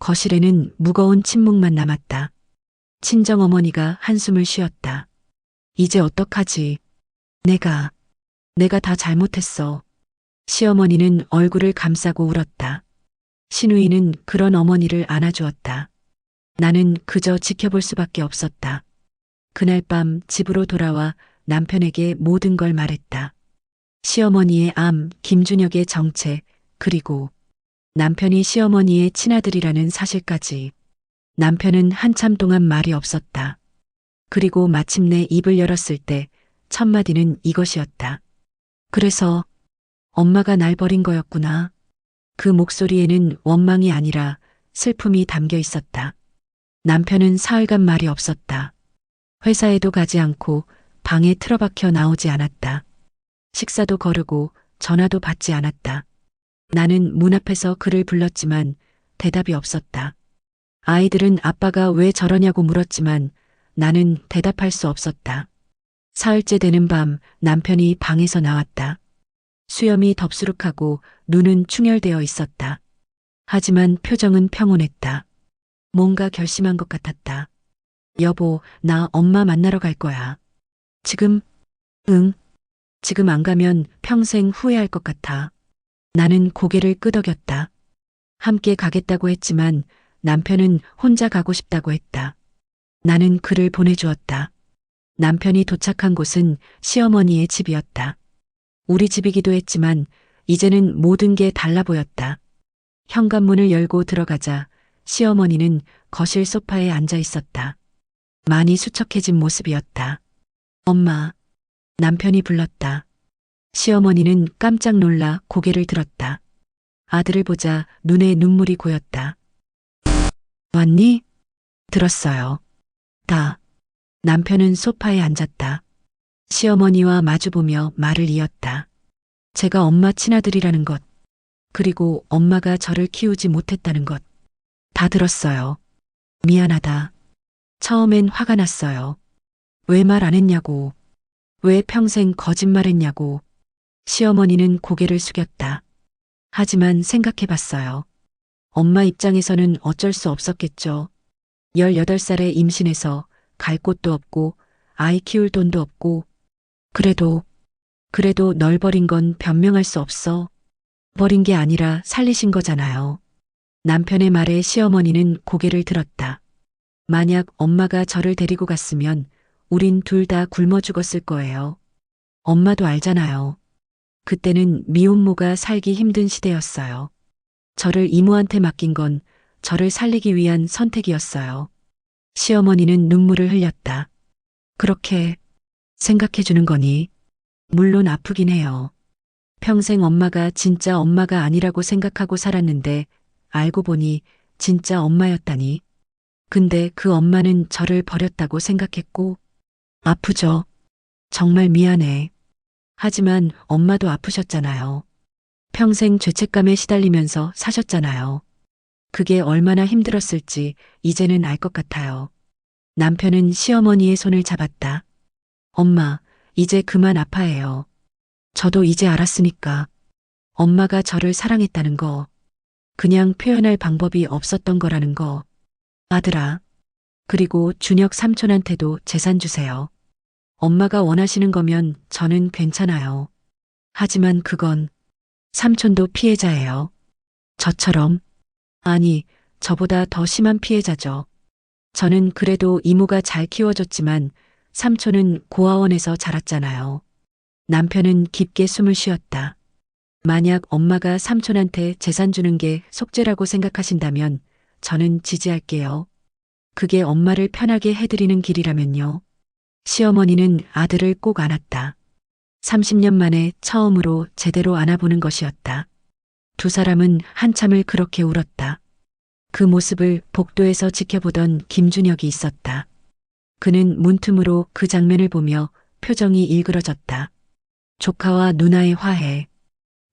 거실에는 무거운 침묵만 남았다. 친정어머니가 한숨을 쉬었다. 이제 어떡하지? 내가 다 잘못했어. 시어머니는 얼굴을 감싸고 울었다. 신우이는 그런 어머니를 안아주었다. 나는 그저 지켜볼 수밖에 없었다. 그날 밤 집으로 돌아와 남편에게 모든 걸 말했다. 시어머니의 암, 김준혁의 정체, 그리고 남편이 시어머니의 친아들이라는 사실까지. 남편은 한참 동안 말이 없었다. 그리고 마침내 입을 열었을 때 첫 마디는 이것이었다. 그래서 엄마가 날 버린 거였구나. 그 목소리에는 원망이 아니라 슬픔이 담겨 있었다. 남편은 사흘간 말이 없었다. 회사에도 가지 않고 방에 틀어박혀 나오지 않았다. 식사도 거르고 전화도 받지 않았다. 나는 문 앞에서 그를 불렀지만 대답이 없었다. 아이들은 아빠가 왜 저러냐고 물었지만 나는 대답할 수 없었다. 사흘째 되는 밤 남편이 방에서 나왔다. 수염이 덥수룩하고 눈은 충혈되어 있었다. 하지만 표정은 평온했다. 뭔가 결심한 것 같았다. 여보, 나 엄마 만나러 갈 거야. 지금? 응. 지금 안 가면 평생 후회할 것 같아. 나는 고개를 끄덕였다. 함께 가겠다고 했지만 남편은 혼자 가고 싶다고 했다. 나는 그를 보내주었다. 남편이 도착한 곳은 시어머니의 집이었다. 우리 집이기도 했지만 이제는 모든 게 달라 보였다. 현관문을 열고 들어가자 시어머니는 거실 소파에 앉아 있었다. 많이 수척해진 모습이었다. 엄마, 남편이 불렀다. 시어머니는 깜짝 놀라 고개를 들었다. 아들을 보자 눈에 눈물이 고였다. 왔니? 들었어요. 다. 남편은 소파에 앉았다. 시어머니와 마주보며 말을 이었다. 제가 엄마 친아들이라는 것, 그리고 엄마가 저를 키우지 못했다는 것, 다 들었어요. 미안하다. 처음엔 화가 났어요. 왜 말 안 했냐고. 왜 평생 거짓말했냐고. 시어머니는 고개를 숙였다. 하지만 생각해봤어요. 엄마 입장에서는 어쩔 수 없었겠죠. 18살에 임신해서 갈 곳도 없고 아이 키울 돈도 없고. 그래도 그래도 널 버린 건 변명할 수 없어. 버린 게 아니라 살리신 거잖아요. 남편의 말에 시어머니는 고개를 들었다. 만약 엄마가 저를 데리고 갔으면 우린 둘 다 굶어 죽었을 거예요. 엄마도 알잖아요. 그때는 미혼모가 살기 힘든 시대였어요. 저를 이모한테 맡긴 건 저를 살리기 위한 선택이었어요. 시어머니는 눈물을 흘렸다. 그렇게 생각해 주는 거니? 물론 아프긴 해요. 평생 엄마가 진짜 엄마가 아니라고 생각하고 살았는데 알고 보니 진짜 엄마였다니. 근데 그 엄마는 저를 버렸다고 생각했고 아프죠. 정말 미안해. 하지만 엄마도 아프셨잖아요. 평생 죄책감에 시달리면서 사셨잖아요. 그게 얼마나 힘들었을지 이제는 알 것 같아요. 남편은 시어머니의 손을 잡았다. 엄마, 이제 그만 아파해요. 저도 이제 알았으니까. 엄마가 저를 사랑했다는 거. 그냥 표현할 방법이 없었던 거라는 거. 아들아. 그리고 준혁 삼촌한테도 재산 주세요. 엄마가 원하시는 거면 저는 괜찮아요. 하지만 그건 삼촌도 피해자예요. 저처럼. 아니, 저보다 더 심한 피해자죠. 저는 그래도 이모가 잘 키워줬지만 삼촌은 고아원에서 자랐잖아요. 남편은 깊게 숨을 쉬었다. 만약 엄마가 삼촌한테 재산 주는 게 속죄라고 생각하신다면 저는 지지할게요. 그게 엄마를 편하게 해드리는 길이라면요. 시어머니는 아들을 꼭 안았다. 30년 만에 처음으로 제대로 안아보는 것이었다. 두 사람은 한참을 그렇게 울었다. 그 모습을 복도에서 지켜보던 김준혁이 있었다. 그는 문틈으로 그 장면을 보며 표정이 일그러졌다. 조카와 누나의 화해.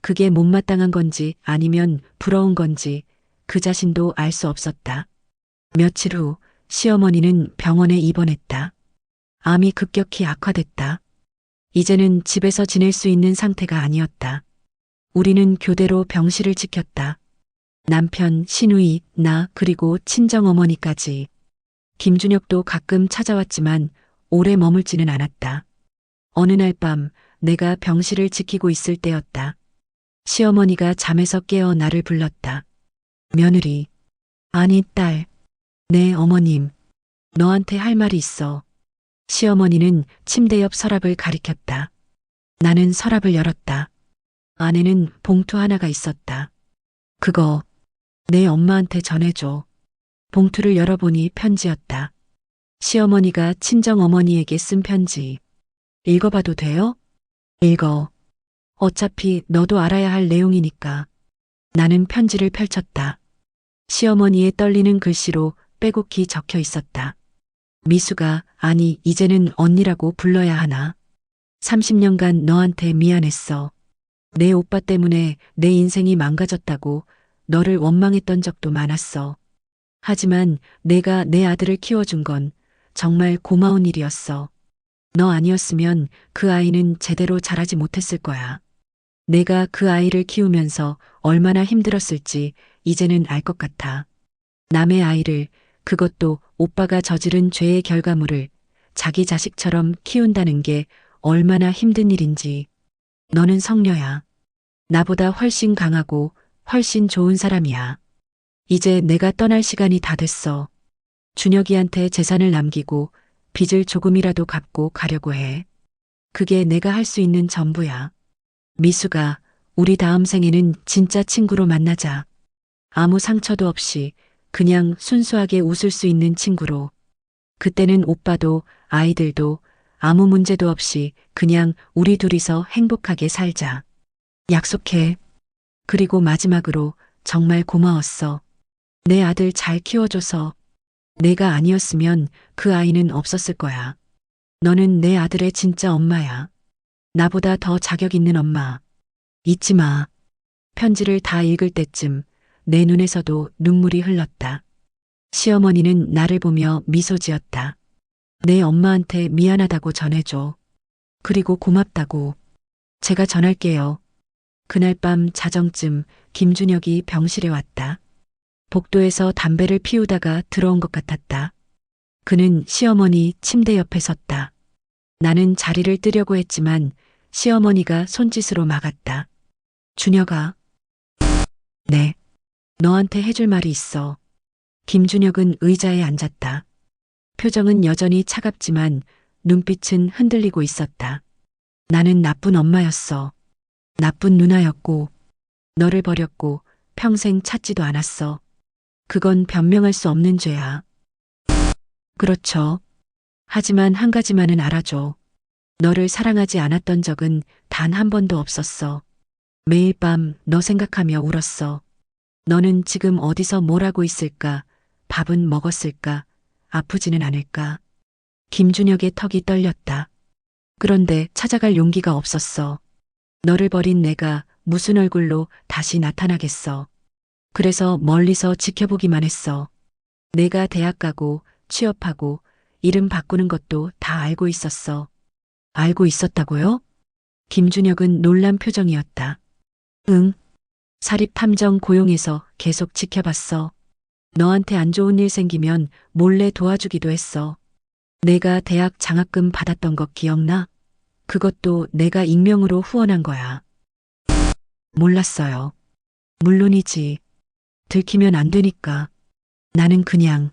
그게 못마땅한 건지 아니면 부러운 건지 그 자신도 알 수 없었다. 며칠 후 시어머니는 병원에 입원했다. 암이 급격히 악화됐다. 이제는 집에서 지낼 수 있는 상태가 아니었다. 우리는 교대로 병실을 지켰다. 남편, 시누이, 나 그리고 친정어머니까지. 김준혁도 가끔 찾아왔지만 오래 머물지는 않았다. 어느 날 밤 내가 병실을 지키고 있을 때였다. 시어머니가 잠에서 깨어 나를 불렀다. 며느리. 아니, 딸. 네, 어머님. 너한테 할 말이 있어. 시어머니는 침대 옆 서랍을 가리켰다. 나는 서랍을 열었다. 안에는 봉투 하나가 있었다. 그거 내 엄마한테 전해줘. 봉투를 열어보니 편지였다. 시어머니가 친정어머니에게 쓴 편지. 읽어봐도 돼요? 읽어. 어차피 너도 알아야 할 내용이니까. 나는 편지를 펼쳤다. 시어머니의 떨리는 글씨로 빼곡히 적혀 있었다. 미수가, 아니, 이제는 언니라고 불러야 하나? 30년간 너한테 미안했어. 내 오빠 때문에 내 인생이 망가졌다고 너를 원망했던 적도 많았어. 하지만 내가 내 아들을 키워준 건 정말 고마운 일이었어. 너 아니었으면 그 아이는 제대로 자라지 못했을 거야. 내가 그 아이를 키우면서 얼마나 힘들었을지 이제는 알 것 같아. 남의 아이를, 그것도 오빠가 저지른 죄의 결과물을 자기 자식처럼 키운다는 게 얼마나 힘든 일인지. 너는 성녀야. 나보다 훨씬 강하고 훨씬 좋은 사람이야. 이제 내가 떠날 시간이 다 됐어. 준혁이한테 재산을 남기고 빚을 조금이라도 갚고 가려고 해. 그게 내가 할 수 있는 전부야. 미수가, 우리 다음 생에는 진짜 친구로 만나자. 아무 상처도 없이 그냥 순수하게 웃을 수 있는 친구로. 그때는 오빠도 아이들도 아무 문제도 없이 그냥 우리 둘이서 행복하게 살자. 약속해. 그리고 마지막으로 정말 고마웠어. 내 아들 잘 키워줘서. 내가 아니었으면 그 아이는 없었을 거야. 너는 내 아들의 진짜 엄마야. 나보다 더 자격 있는 엄마. 잊지 마. 편지를 다 읽을 때쯤 내 눈에서도 눈물이 흘렀다. 시어머니는 나를 보며 미소 지었다. 내 엄마한테 미안하다고 전해줘. 그리고 고맙다고. 제가 전할게요. 그날 밤 자정쯤 김준혁이 병실에 왔다. 복도에서 담배를 피우다가 들어온 것 같았다. 그는 시어머니 침대 옆에 섰다. 나는 자리를 뜨려고 했지만 시어머니가 손짓으로 막았다. 준혁아. 네. 너한테 해줄 말이 있어. 김준혁은 의자에 앉았다. 표정은 여전히 차갑지만 눈빛은 흔들리고 있었다. 나는 나쁜 엄마였어. 나쁜 누나였고, 너를 버렸고 평생 찾지도 않았어. 그건 변명할 수 없는 죄야. 그렇죠. 하지만 한 가지만은 알아줘. 너를 사랑하지 않았던 적은 단 한 번도 없었어. 매일 밤 너 생각하며 울었어. 너는 지금 어디서 뭘 하고 있을까? 밥은 먹었을까? 아프지는 않을까? 김준혁의 턱이 떨렸다. 그런데 찾아갈 용기가 없었어. 너를 버린 내가 무슨 얼굴로 다시 나타나겠어. 그래서 멀리서 지켜보기만 했어. 내가 대학 가고 취업하고 이름 바꾸는 것도 다 알고 있었어. 알고 있었다고요? 김준혁은 놀란 표정이었다. 응. 사립탐정 고용해서 계속 지켜봤어. 너한테 안 좋은 일 생기면 몰래 도와주기도 했어. 내가 대학 장학금 받았던 거 기억나? 그것도 내가 익명으로 후원한 거야. 몰랐어요. 물론이지. 들키면 안 되니까. 나는 그냥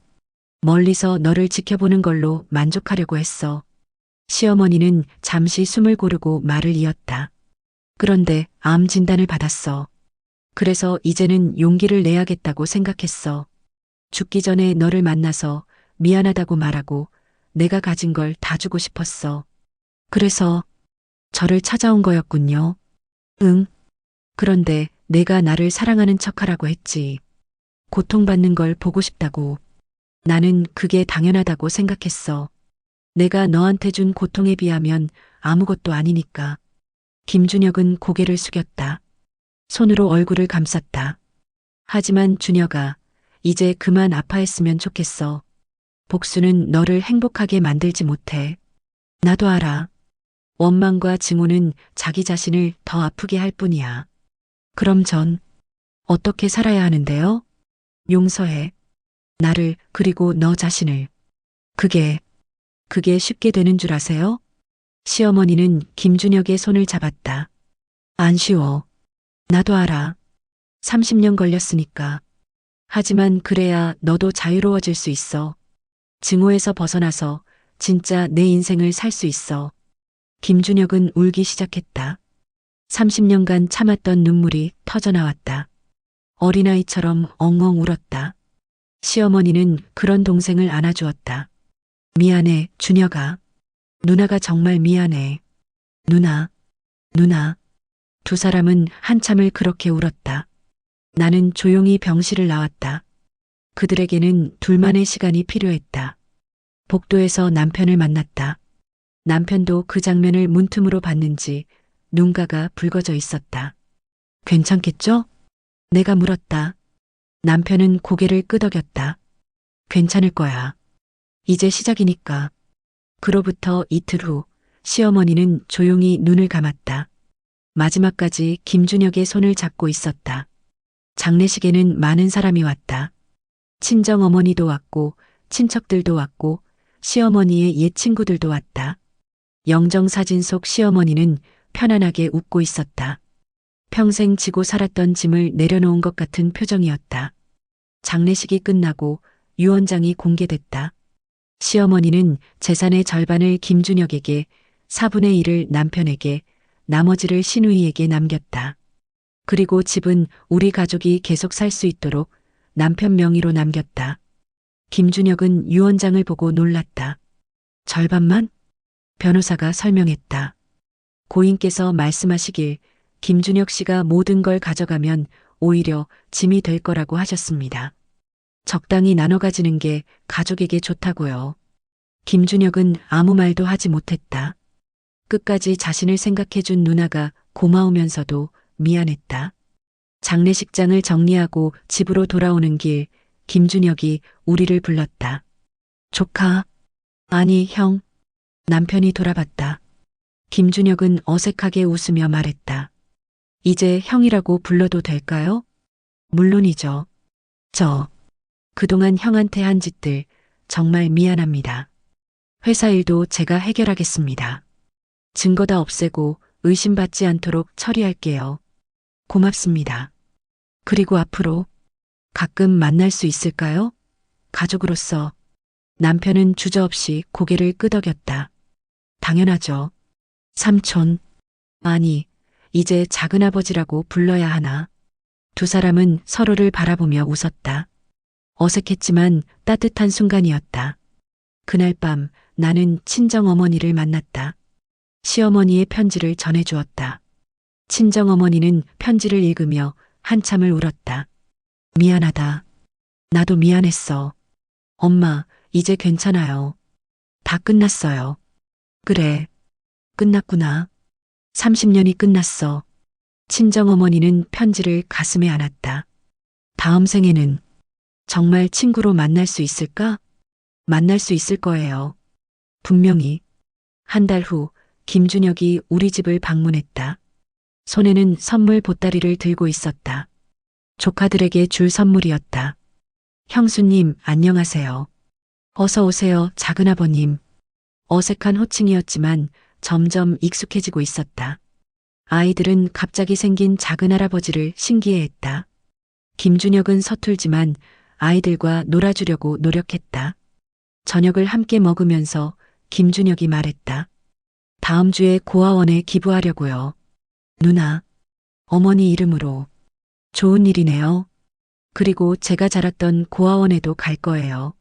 멀리서 너를 지켜보는 걸로 만족하려고 했어. 시어머니는 잠시 숨을 고르고 말을 이었다. 그런데 암 진단을 받았어. 그래서 이제는 용기를 내야겠다고 생각했어. 죽기 전에 너를 만나서 미안하다고 말하고 내가 가진 걸 다 주고 싶었어. 그래서 저를 찾아온 거였군요. 응. 그런데 내가 나를 사랑하는 척하라고 했지. 고통받는 걸 보고 싶다고. 나는 그게 당연하다고 생각했어. 내가 너한테 준 고통에 비하면 아무것도 아니니까. 김준혁은 고개를 숙였다. 손으로 얼굴을 감쌌다. 하지만 준혁아, 이제 그만 아파했으면 좋겠어. 복수는 너를 행복하게 만들지 못해. 나도 알아. 원망과 증오는 자기 자신을 더 아프게 할 뿐이야. 그럼 전 어떻게 살아야 하는데요? 용서해. 나를 그리고 너 자신을. 그게 쉽게 되는 줄 아세요? 시어머니는 김준혁의 손을 잡았다. 안 쉬워. 나도 알아. 30년 걸렸으니까. 하지만 그래야 너도 자유로워질 수 있어. 증오에서 벗어나서 진짜 내 인생을 살 수 있어. 김준혁은 울기 시작했다. 30년간 참았던 눈물이 터져나왔다. 어린아이처럼 엉엉 울었다. 시어머니는 그런 동생을 안아주었다. 미안해, 준혁아. 누나가 정말 미안해. 누나. 두 사람은 한참을 그렇게 울었다. 나는 조용히 병실을 나왔다. 그들에게는 둘만의 시간이 필요했다. 복도에서 남편을 만났다. 남편도 그 장면을 문틈으로 봤는지 눈가가 붉어져 있었다. 괜찮겠죠? 내가 물었다. 남편은 고개를 끄덕였다. 괜찮을 거야. 이제 시작이니까. 그로부터 이틀 후 시어머니는 조용히 눈을 감았다. 마지막까지 김준혁의 손을 잡고 있었다. 장례식에는 많은 사람이 왔다. 친정어머니도 왔고 친척들도 왔고 시어머니의 옛 친구들도 왔다. 영정사진 속 시어머니는 편안하게 웃고 있었다. 평생 지고 살았던 짐을 내려놓은 것 같은 표정이었다. 장례식이 끝나고 유언장이 공개됐다. 시어머니는 재산의 절반을 김준혁에게, 4분의 1을 남편에게, 나머지를 시누이에게 남겼다. 그리고 집은 우리 가족이 계속 살 수 있도록 남편 명의로 남겼다. 김준혁은 유언장을 보고 놀랐다. 절반만? 변호사가 설명했다. 고인께서 말씀하시길 김준혁 씨가 모든 걸 가져가면 오히려 짐이 될 거라고 하셨습니다. 적당히 나눠 가지는 게 가족에게 좋다고요. 김준혁은 아무 말도 하지 못했다. 끝까지 자신을 생각해준 누나가 고마우면서도 미안했다. 장례식장을 정리하고 집으로 돌아오는 길, 김준혁이 우리를 불렀다. 조카. 아니, 형. 남편이 돌아봤다. 김준혁은 어색하게 웃으며 말했다. 이제 형이라고 불러도 될까요? 물론이죠. 그동안 형한테 한 짓들 정말 미안합니다. 회사 일도 제가 해결하겠습니다. 증거 다 없애고 의심받지 않도록 처리할게요. 고맙습니다. 그리고 앞으로 가끔 만날 수 있을까요? 가족으로서. 남편은 주저없이 고개를 끄덕였다. 당연하죠. 삼촌. 아니, 이제 작은아버지라고 불러야 하나. 두 사람은 서로를 바라보며 웃었다. 어색했지만 따뜻한 순간이었다. 그날 밤 나는 친정어머니를 만났다. 시어머니의 편지를 전해주었다. 친정어머니는 편지를 읽으며 한참을 울었다. 미안하다. 나도 미안했어. 엄마, 이제 괜찮아요. 다 끝났어요. 그래. 끝났구나. 30년이 끝났어. 친정어머니는 편지를 가슴에 안았다. 다음 생에는 정말 친구로 만날 수 있을까? 만날 수 있을 거예요. 분명히. 한 달 후 김준혁이 우리 집을 방문했다. 손에는 선물 보따리를 들고 있었다. 조카들에게 줄 선물이었다. 형수님, 안녕하세요. 어서 오세요, 작은아버님. 어색한 호칭이었지만 점점 익숙해지고 있었다. 아이들은 갑자기 생긴 작은할아버지를 신기해했다. 김준혁은 서툴지만 아이들과 놀아주려고 노력했다. 저녁을 함께 먹으면서 김준혁이 말했다. 다음 주에 고아원에 기부하려고요. 누나, 어머니 이름으로. 좋은 일이네요. 그리고 제가 자랐던 고아원에도 갈 거예요.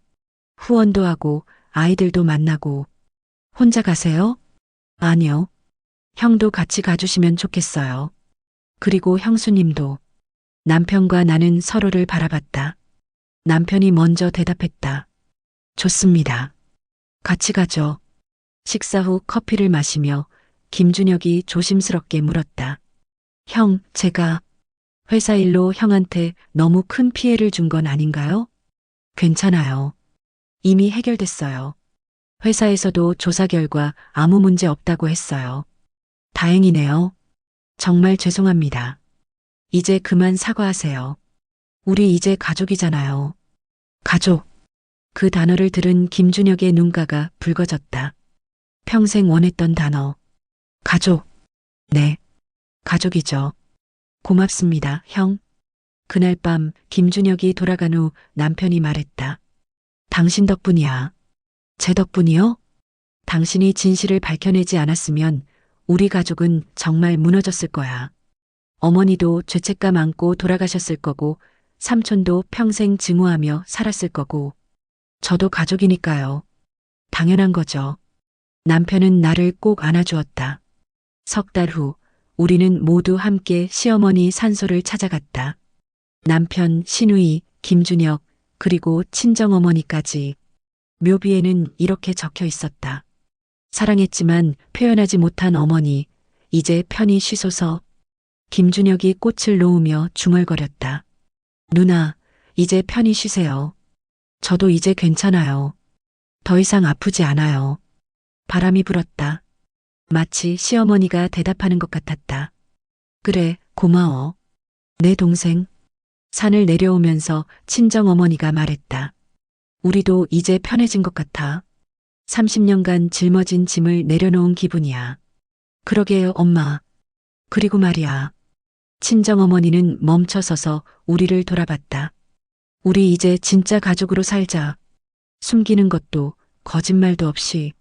후원도 하고 아이들도 만나고. 혼자 가세요? 아니요. 형도 같이 가주시면 좋겠어요. 그리고 형수님도. 남편과 나는 서로를 바라봤다. 남편이 먼저 대답했다. 좋습니다. 같이 가죠. 식사 후 커피를 마시며 김준혁이 조심스럽게 물었다. 형, 제가 회사 일로 형한테 너무 큰 피해를 준 건 아닌가요? 괜찮아요. 이미 해결됐어요. 회사에서도 조사 결과 아무 문제 없다고 했어요. 다행이네요. 정말 죄송합니다. 이제 그만 사과하세요. 우리 이제 가족이잖아요. 가족. 그 단어를 들은 김준혁의 눈가가 붉어졌다. 평생 원했던 단어. 가족. 네. 가족이죠. 고맙습니다, 형. 그날 밤 김준혁이 돌아간 후 남편이 말했다. 당신 덕분이야. 제 덕분이요? 당신이 진실을 밝혀내지 않았으면 우리 가족은 정말 무너졌을 거야. 어머니도 죄책감 안고 돌아가셨을 거고, 삼촌도 평생 증오하며 살았을 거고, 저도 가족이니까요. 당연한 거죠. 남편은 나를 꼭 안아주었다. 석 달 후, 우리는 모두 함께 시어머니 산소를 찾아갔다. 남편, 신우이, 김준혁, 그리고 친정어머니까지. 묘비에는 이렇게 적혀 있었다. 사랑했지만 표현하지 못한 어머니, 이제 편히 쉬소서. 김준혁이 꽃을 놓으며 중얼거렸다. 누나, 이제 편히 쉬세요. 저도 이제 괜찮아요. 더 이상 아프지 않아요. 바람이 불었다. 마치 시어머니가 대답하는 것 같았다. 그래, 고마워. 내 동생. 산을 내려오면서 친정어머니가 말했다. 우리도 이제 편해진 것 같아. 30년간 짊어진 짐을 내려놓은 기분이야. 그러게요, 엄마. 그리고 말이야. 친정어머니는 멈춰서서 우리를 돌아봤다. 우리 이제 진짜 가족으로 살자. 숨기는 것도 거짓말도 없이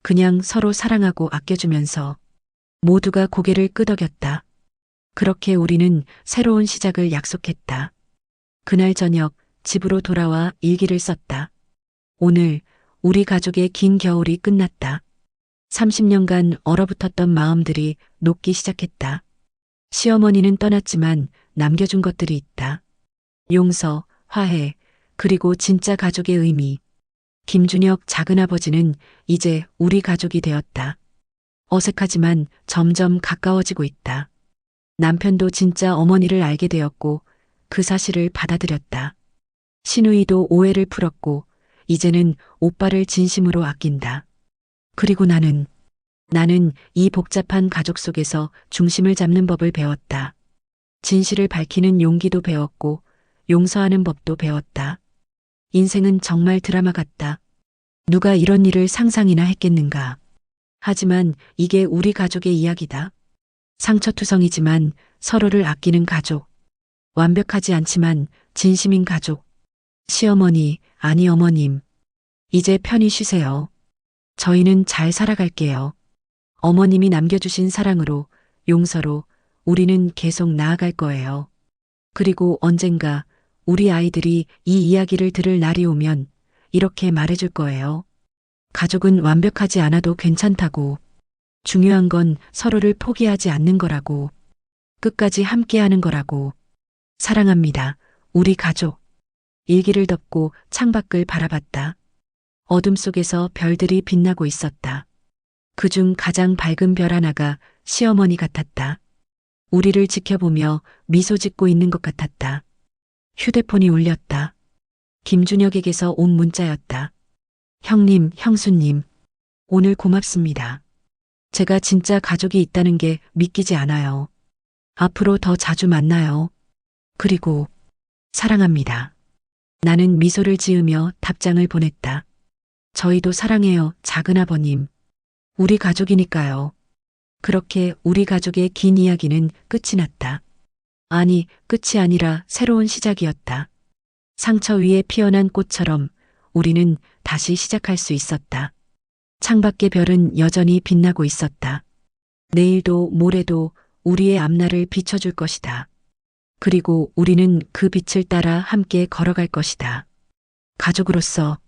그냥 서로 사랑하고 아껴주면서. 모두가 고개를 끄덕였다. 그렇게 우리는 새로운 시작을 약속했다. 그날 저녁 집으로 돌아와 일기를 썼다. 오늘 우리 가족의 긴 겨울이 끝났다. 30년간 얼어붙었던 마음들이 녹기 시작했다. 시어머니는 떠났지만 남겨준 것들이 있다. 용서, 화해, 그리고 진짜 가족의 의미. 김준혁 작은아버지는 이제 우리 가족이 되었다. 어색하지만 점점 가까워지고 있다. 남편도 진짜 어머니를 알게 되었고 그 사실을 받아들였다. 신우이도 오해를 풀었고 이제는 오빠를 진심으로 아낀다. 그리고 나는 이 복잡한 가족 속에서 중심을 잡는 법을 배웠다. 진실을 밝히는 용기도 배웠고 용서하는 법도 배웠다. 인생은 정말 드라마 같다. 누가 이런 일을 상상이나 했겠는가. 하지만 이게 우리 가족의 이야기다. 상처투성이지만 서로를 아끼는 가족. 완벽하지 않지만 진심인 가족. 시어머니, 아니 어머님. 이제 편히 쉬세요. 저희는 잘 살아갈게요. 어머님이 남겨주신 사랑으로, 용서로 우리는 계속 나아갈 거예요. 그리고 언젠가 우리 아이들이 이 이야기를 들을 날이 오면 이렇게 말해줄 거예요. 가족은 완벽하지 않아도 괜찮다고. 중요한 건 서로를 포기하지 않는 거라고. 끝까지 함께하는 거라고. 사랑합니다. 우리 가족. 일기를 덮고 창밖을 바라봤다. 어둠 속에서 별들이 빛나고 있었다. 그중 가장 밝은 별 하나가 시어머니 같았다. 우리를 지켜보며 미소 짓고 있는 것 같았다. 휴대폰이 울렸다. 김준혁에게서 온 문자였다. 형님, 형수님. 오늘 고맙습니다. 제가 진짜 가족이 있다는 게 믿기지 않아요. 앞으로 더 자주 만나요. 그리고 사랑합니다. 나는 미소를 지으며 답장을 보냈다. 저희도 사랑해요, 작은아버님. 우리 가족이니까요. 그렇게 우리 가족의 긴 이야기는 끝이 났다. 아니, 끝이 아니라 새로운 시작이었다. 상처 위에 피어난 꽃처럼 우리는 다시 시작할 수 있었다. 창밖의 별은 여전히 빛나고 있었다. 내일도 모레도 우리의 앞날을 비춰줄 것이다. 그리고 우리는 그 빛을 따라 함께 걸어갈 것이다. 가족으로서